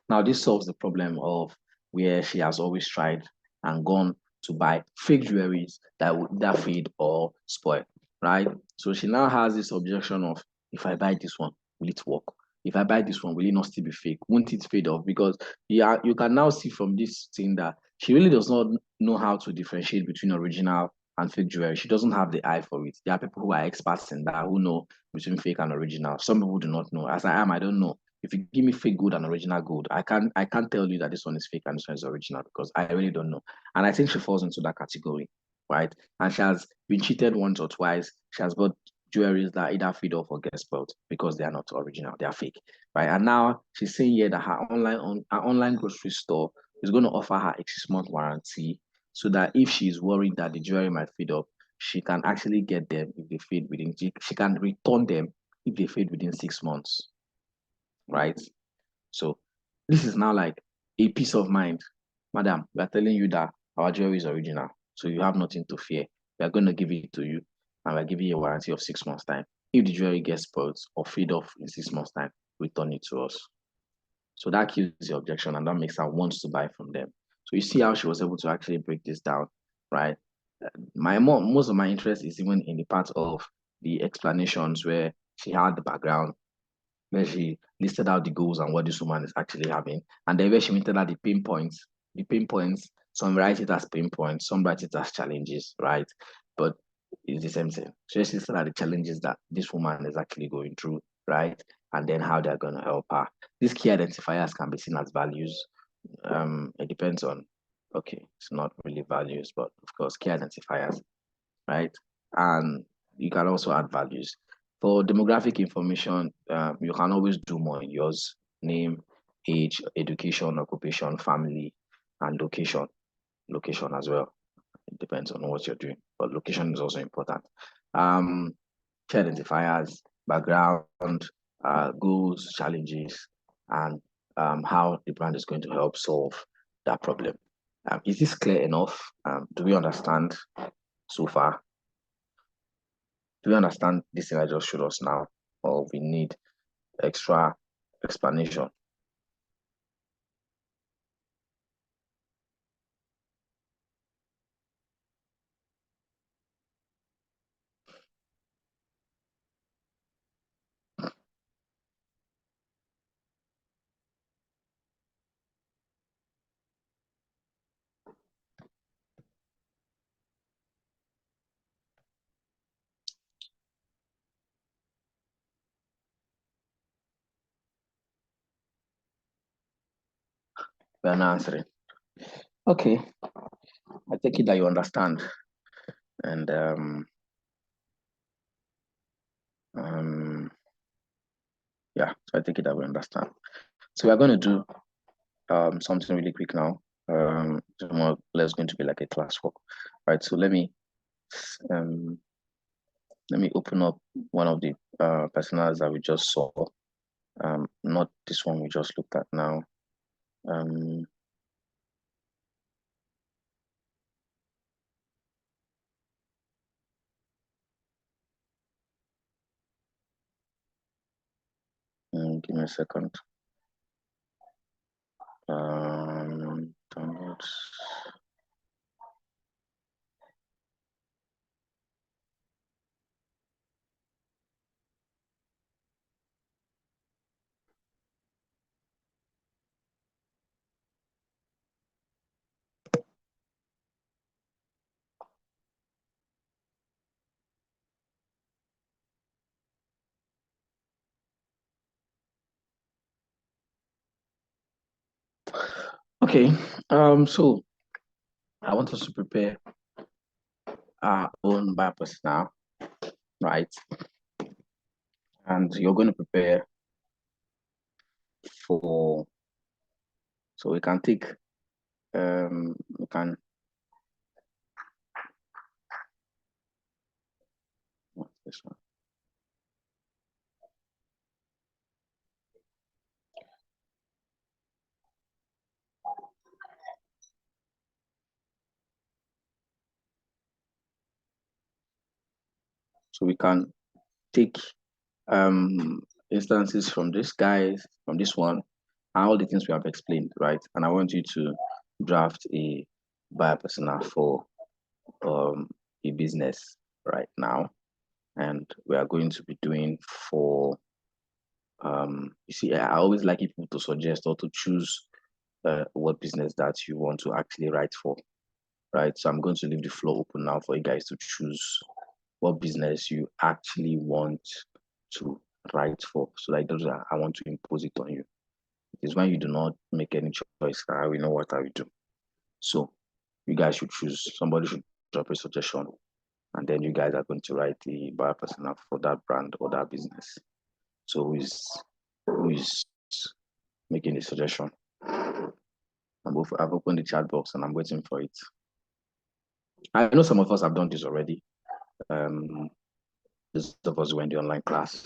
Now, this solves the problem of where she has always tried and gone to buy fake jewelries that would either fade or spoil, right? So she now has this objection of, if I buy this one, will it work? If I buy this one, will it not still be fake? Won't it fade off? Because you can now see from this thing that she really does not know how to differentiate between original and fake jewelry. She doesn't have the eye for it. There are people who are experts in that who know between fake and original. Some people do not know. As I am, I don't know If you give me fake gold and original gold, I can't tell you that this one is fake and this one is original because I really don't know. And I think she falls into that category, right? And she has been cheated once or twice. She has bought jewelries that either feed off or get spoiled because they are not original, they are fake, right? And now she's saying here that her online grocery store is going to offer her a 6-month warranty so that if she's worried that the jewelry might fade up, she can actually get them if they fade within, she can return them if they fade within 6 months, right? So this is now like a peace of mind. Madam, we are telling you that our jewelry is original, so you have nothing to fear. We are going to give it to you, and we're giving you a warranty of 6 months' time. If the jewelry gets spoiled or fade off in 6 months' time, return it to us. So that kills the objection, and that makes her want to buy from them. So you see how she was able to actually break this down, right? Most of my interest is even in the part of the explanations where she had the background, where she listed out the goals and what this woman is actually having. And then where she hinted at the pain points, some write it as pain points, some write it as challenges, right? But it's the same thing. So she listed out the challenges that this woman is actually going through, right? And then how they're going to help her. These key identifiers can be seen as values. It depends on, okay, it's not really values, but of course, key identifiers, right? And you can also add values. For demographic information, you can always do more in yours: name, age, education, occupation, family, and location. Location as well. It depends on what you're doing, but location is also important. Key identifiers, background, goals, challenges, and how the brand is going to help solve that problem. Is this clear enough? Do we understand so far? Do we understand this thing I just showed us now, or we need extra explanation? We are not answering. Okay, I take it that you understand, and yeah, so I take it that we understand. So we are going to do something really quick now. More or going to be like a class work, right? So let me open up one of the personas that we just saw. Not this one we just looked at now. Give me a second. Downloads. Okay, so I want us to prepare our own buyer personnel, right? And you're going to prepare for, so we can take, we can, what's this one? So we can take instances from this guy, from this one, and all the things we have explained, right? And I want you to draft a buyer persona for a business right now. And we are going to be doing for you see, I always like people to suggest or to choose what business that you want to actually write for, right? So I'm going to leave the floor open now for you guys to choose what business you actually want to write for, so that it doesn't, I want to impose it on you. It is when you do not make any choice that I will know what I will do. So you guys should choose, somebody should drop a suggestion, and then you guys are going to write the buyer persona for that brand or that business. So who is making the suggestion? I've opened the chat box and I'm waiting for it. I know some of us have done this already. Those of us who went the online class,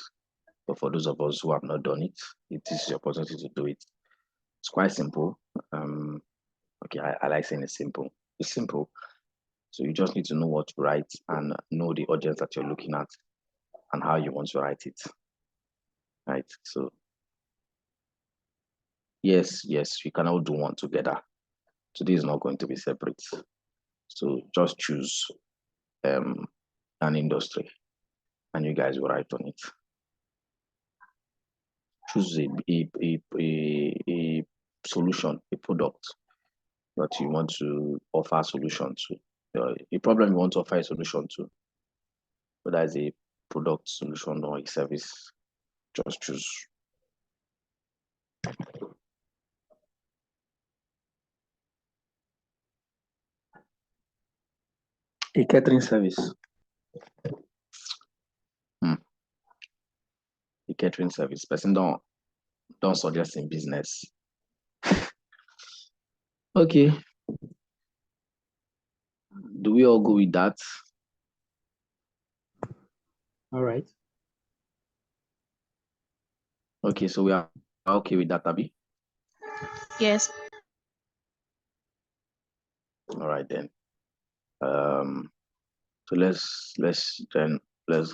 but for those of us who have not done it, it is your opportunity to do it. It's quite simple. Okay, I like saying it's simple. It's simple. So you just need to know what to write and know the audience that you're looking at and how you want to write it. Right. So yes, you can all do one together. Today is not going to be separate. So just choose an industry and you guys will write on it. Choose a solution, a product that you want to offer a solution to. A problem you want to offer a solution to, whether it's a product solution or a service, just choose. A catering service. A catering service. Person don't suggest in business. Okay. Do we all go with that? All right. Okay, so we are okay with that, Abby? Yes. All right then. So let's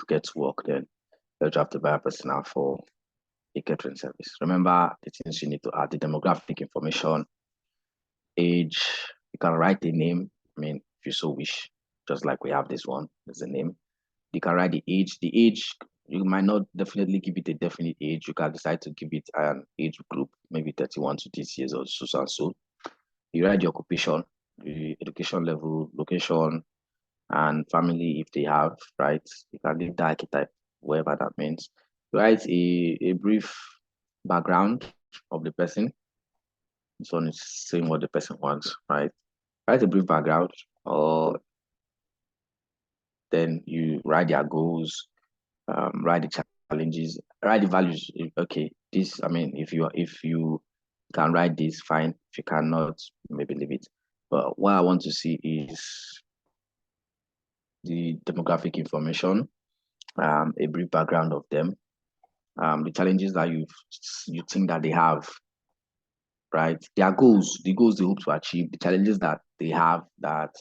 get to work then. Let's have to buy a personnel for a catering service. Remember the things you need to add: the demographic information, age. You can write a name. I mean, if you so wish, just like we have this one, there's a name. You can write the age. The age, you might not definitely give it a definite age. You can decide to give it an age group, maybe 31 to this years or so and so. You write the occupation, the education level, location, and family if they have, right? You can leave the archetype, whatever that means. Write a brief background of the person. This one is saying what the person wants, right? Write a brief background, or then you write their goals, write the challenges, write the values. Okay, this, I mean, if you can write this, fine. If you cannot, maybe leave it. But what I want to see is the demographic information, a brief background of them, the challenges that you think that they have, right? Their goals, the goals they hope to achieve, the challenges that they have that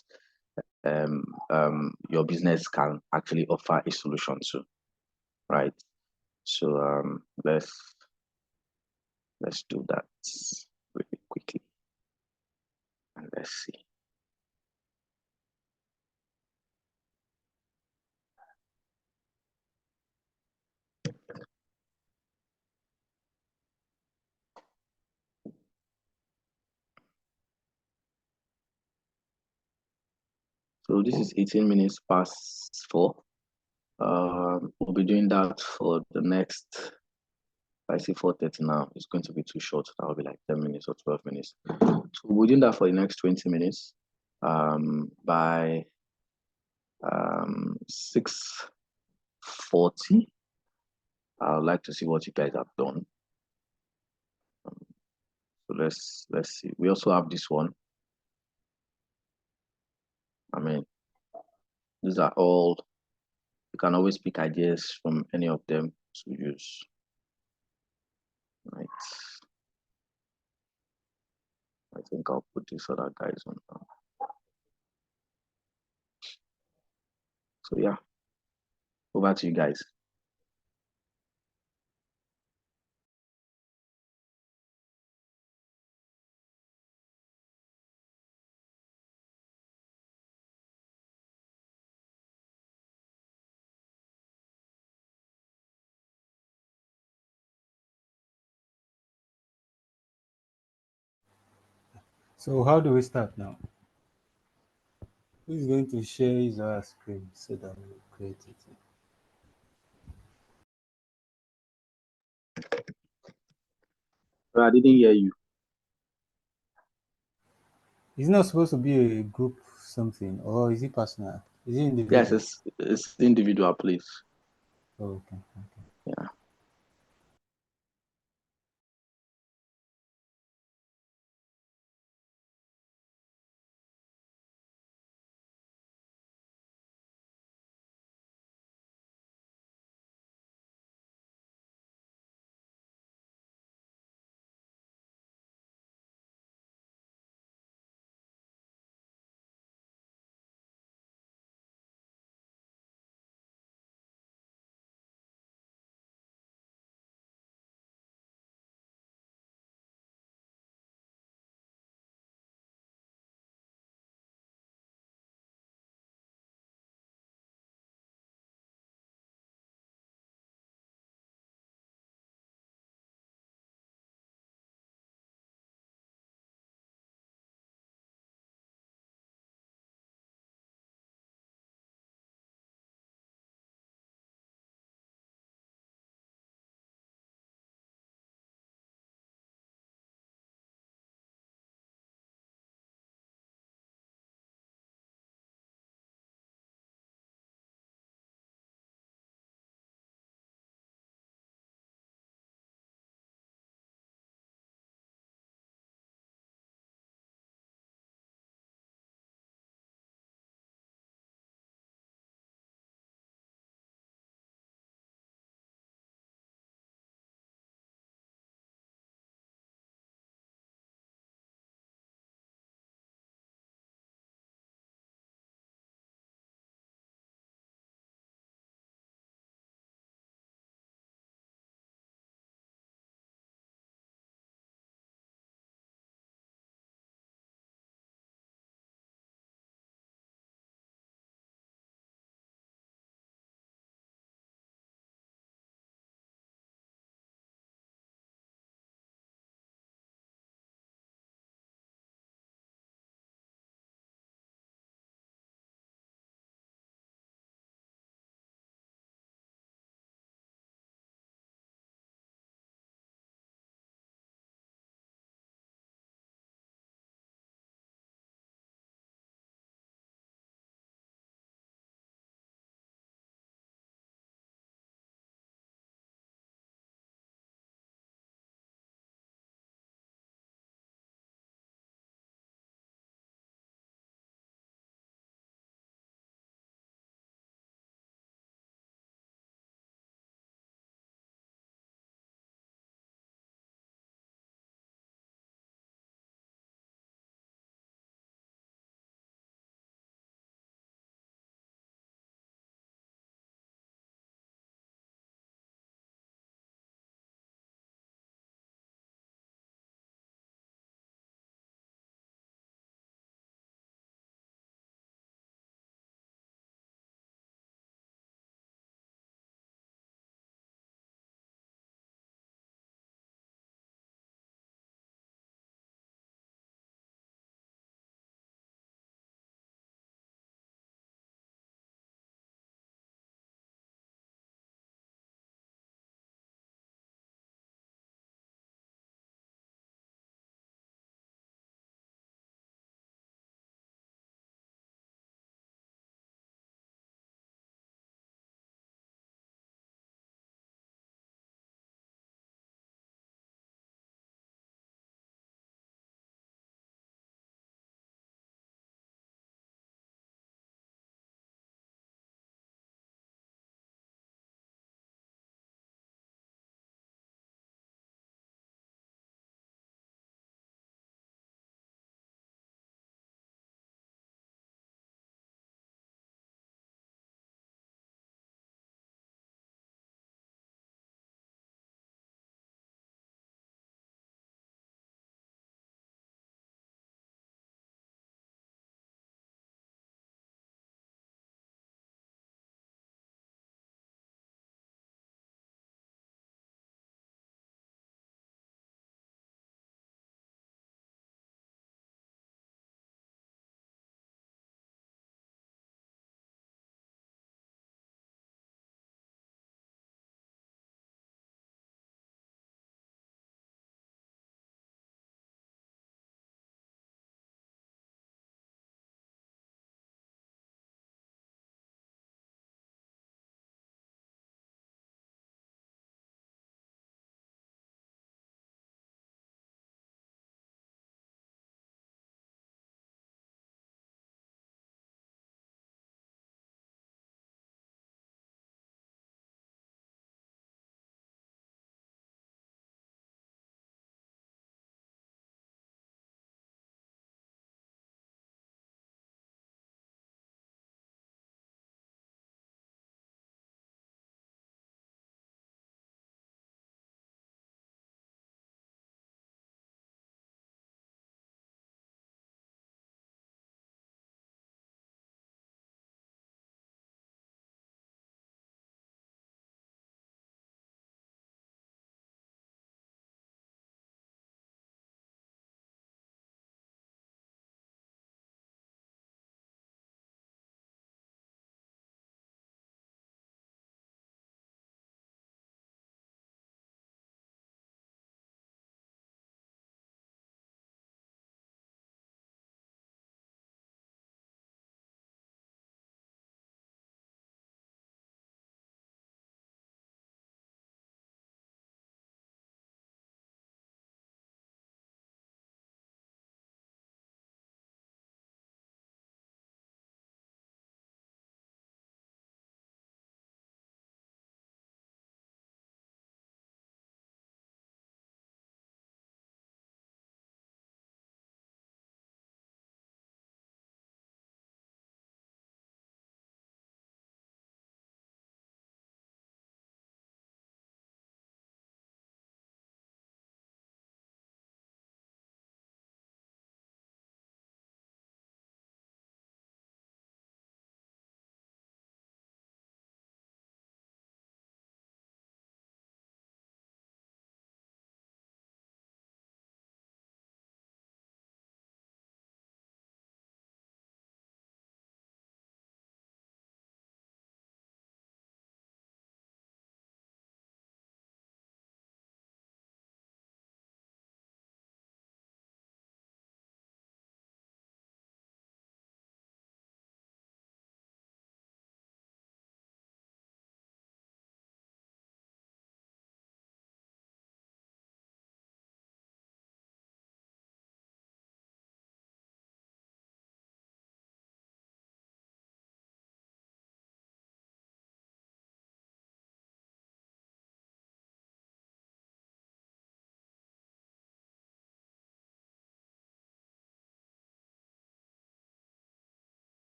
your business can actually offer a solution to, right? So let's do that really quickly, and let's see. So this is 18 minutes past 4. We'll be doing that for the next, I see 4:30 now. It's going to be too short. That'll be like 10 minutes or 12 minutes. So we're doing that for the next 20 minutes. By 6:40, I would like to see what you guys have done. So let's see. We also have this one. I mean, these are all, you can always pick ideas from any of them to use. Right. I think I'll put these other guys on now. So yeah, over to you guys. So how do we start now? Who is going to share his or her screen so that we create it? I didn't hear you. It's not supposed to be a group something, or is it personal? Is it Yes, individual? it's individual, please. Oh, okay. Okay. Yeah.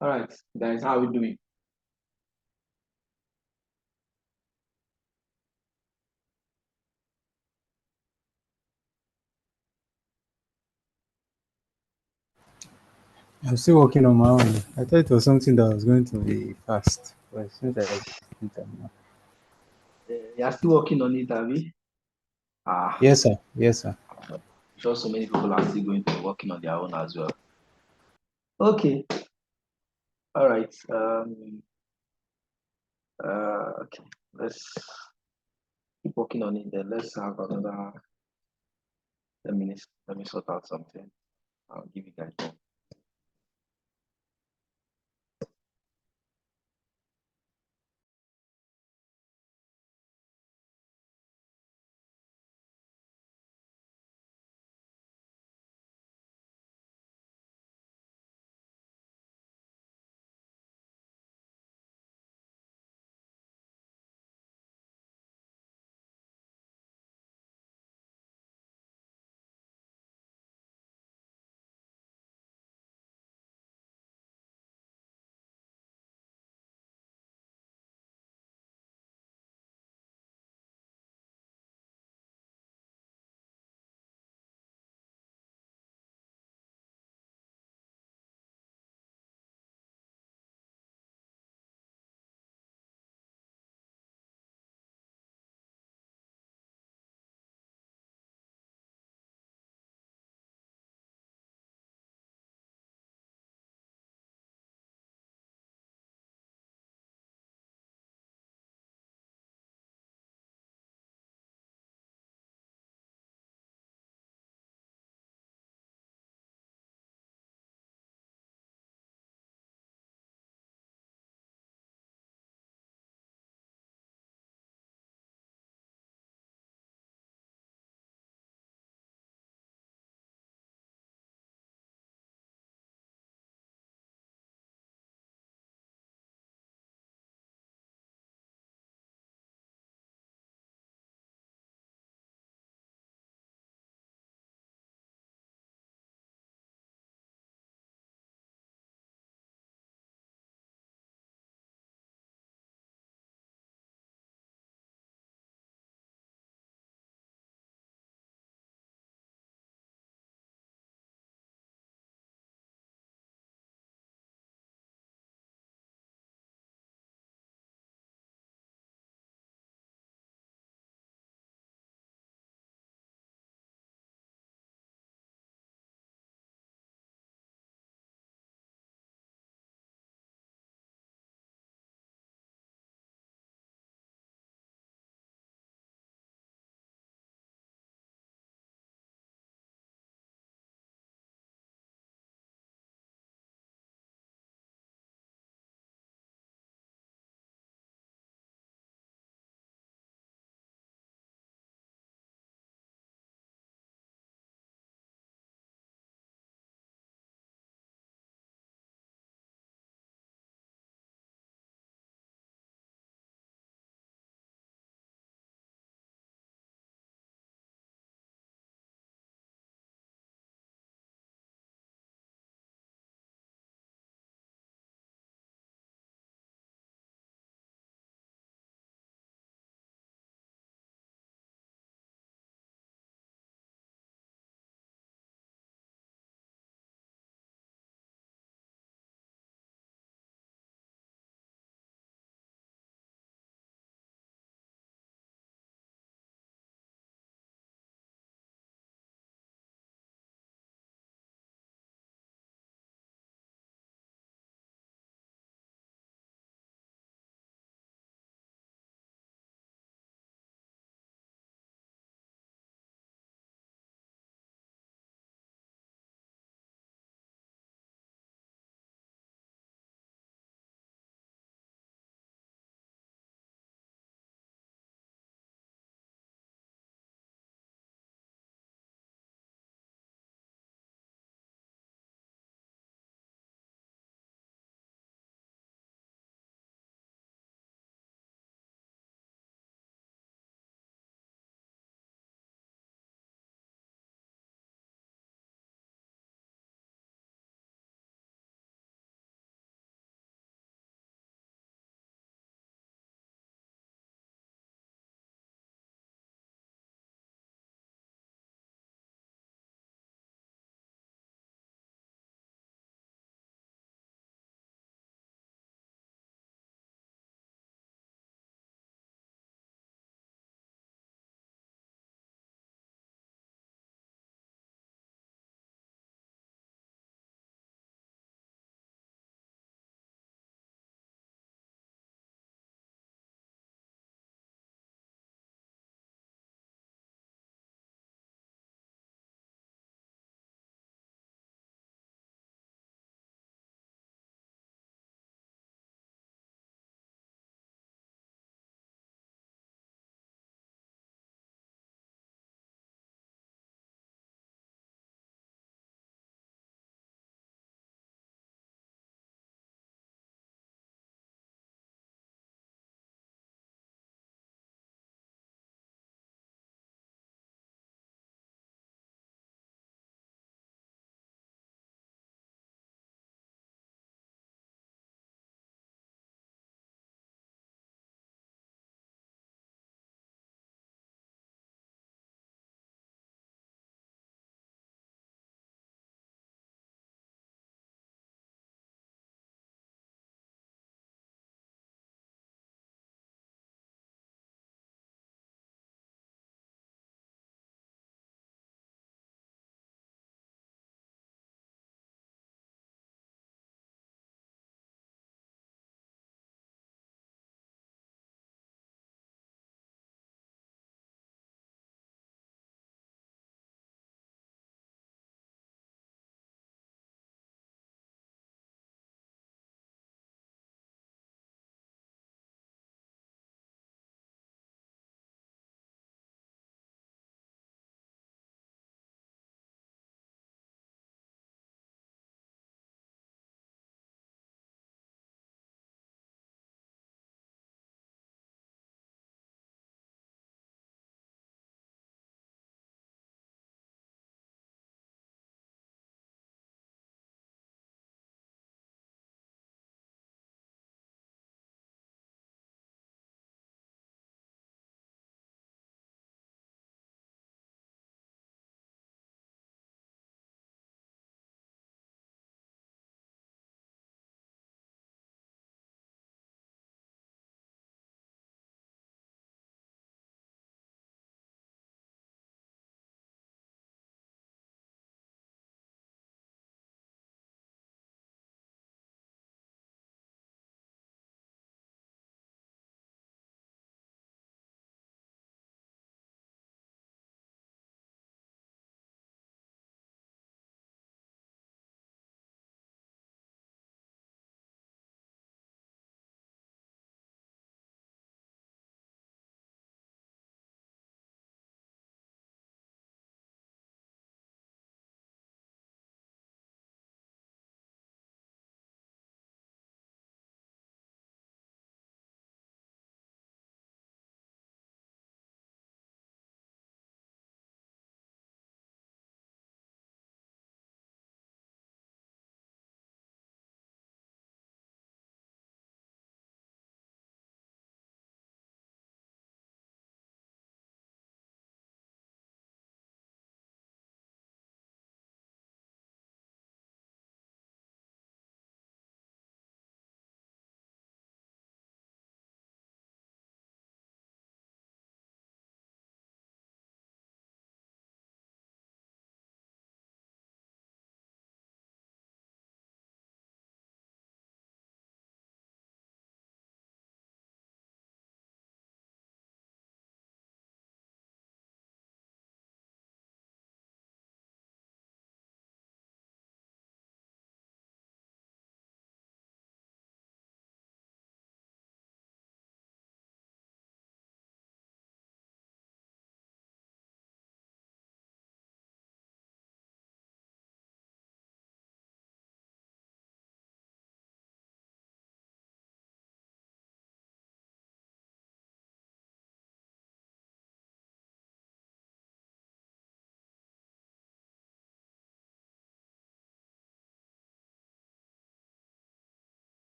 All right, guys, how are we doing? I'm still working on my own. I thought it was something that was going to be fast, but it seems like it's time now. You're still working on it, Abby? Ah, Yes, sir. Yes, sir. I'm sure so many people are still going to be working on their own as well. Okay, all right. Okay, let's keep working on it then. Let's have another 10 minutes. Let me sort out something. I'll give you guys more.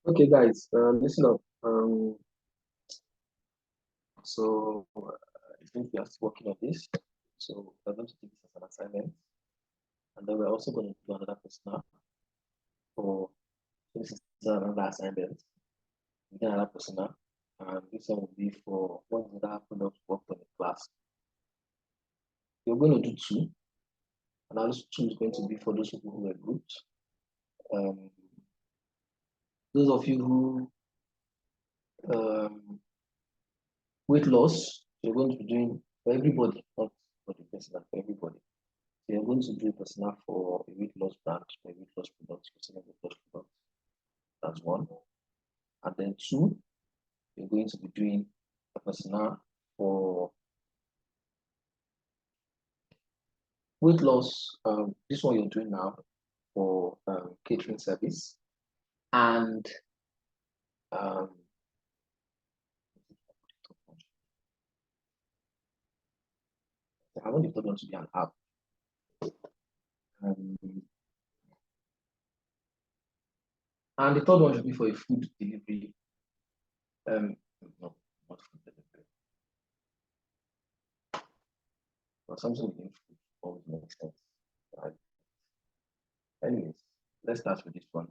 Okay, guys, listen up. So I think we are still working on this. So we're going to take this as an assignment, and then we're also going to do another persona for this is another assignment. We get another persona, and this one will be for what did that product work on the class. You're going to do two, and those two is going to be for those people who were grouped. Those of you who weight loss, you're going to be doing for everybody, not for the person, for everybody. So you're going to do a persona for a weight loss brand, for a weight loss product, for a weight loss product. That's one. And then two, you're going to be doing a persona for weight loss. This one you're doing now for catering service. And I want the third one to be an app. And the third one should be for a food delivery. No, not food delivery. But something within food always makes sense. Right? Anyways, let's start with this one.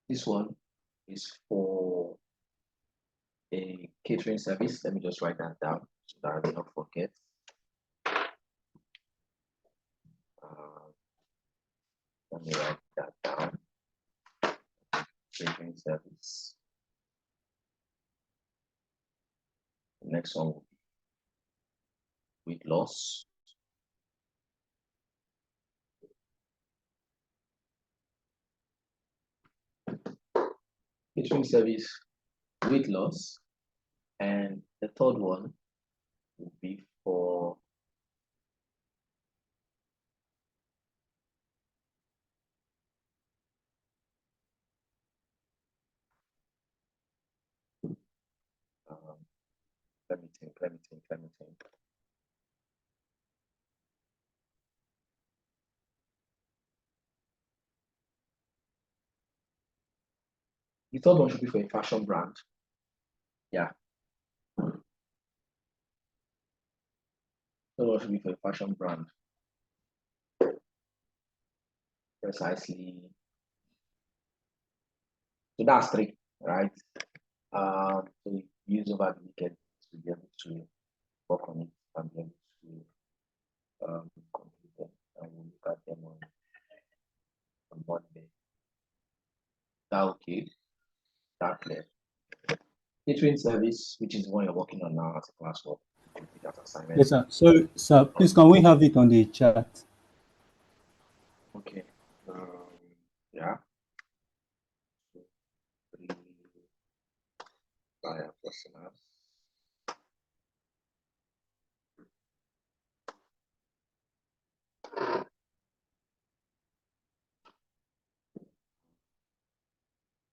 This one is for a catering service. Let me just write that down so that I do not forget. Let me write that down. Catering service. The next one will be weight loss. Catering service, weight loss, and the third one will be for let me think. The third one should be for a fashion brand. Yeah. The third one should be for a fashion brand. Precisely. So that's three, right? So you use over the weekend to be able to work on it and be able to complete them, and we'll look at them on Monday. That okay? That clear? Catering service, which is one you're working on now as a classwork, that assignment. Yes, sir. So, sir, please can we have it on the chat? Okay. Yeah. Three buyer personas.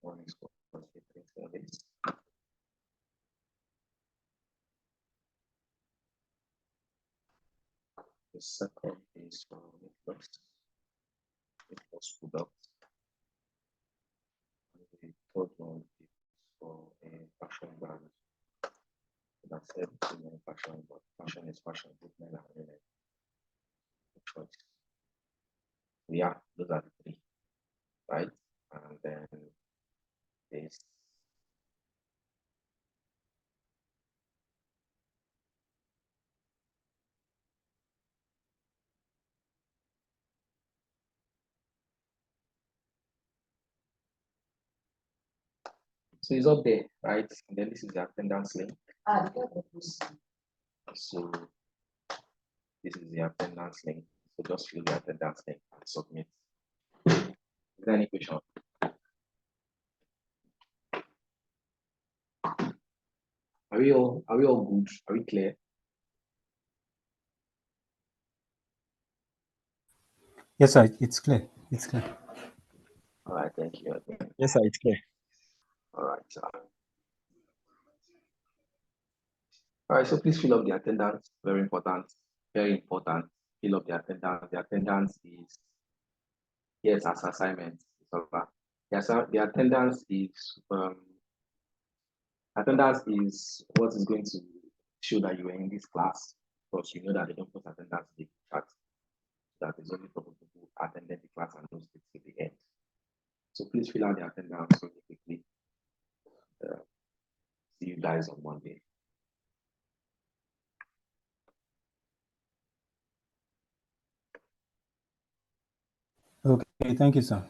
One is for catering service. The second is for weight loss products. And the third one is for a fashion brand. That's everything fashion, but fashion is fashion, both men and women. Choice. Yeah, those are the three, right? And then there's so it's up there, right? And then this is the attendance link. So this is the attendance link. So just fill the attendance link and submit. Is there any question? Are we all good? Are we clear? Yes, sir. It's clear. It's clear. All right, thank you. Yes, sir, it's clear. All right, sir. All right, so please fill up the attendance. Very important. Very important. fill up the attendance. The attendance is, yes, as assignment. The attendance is what is going to show that you were in this class, because you know that they don't put attendance in the chat. That is only for people who attended the class and those things to the end. So please fill out the attendance really quickly. See you guys on Monday. Okay, thank you, sir.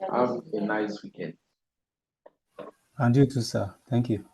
Have a nice weekend. And you too, sir. Thank you.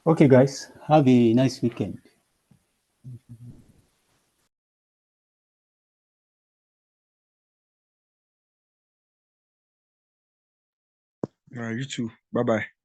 Okay, guys, have a nice weekend. You too. Bye bye.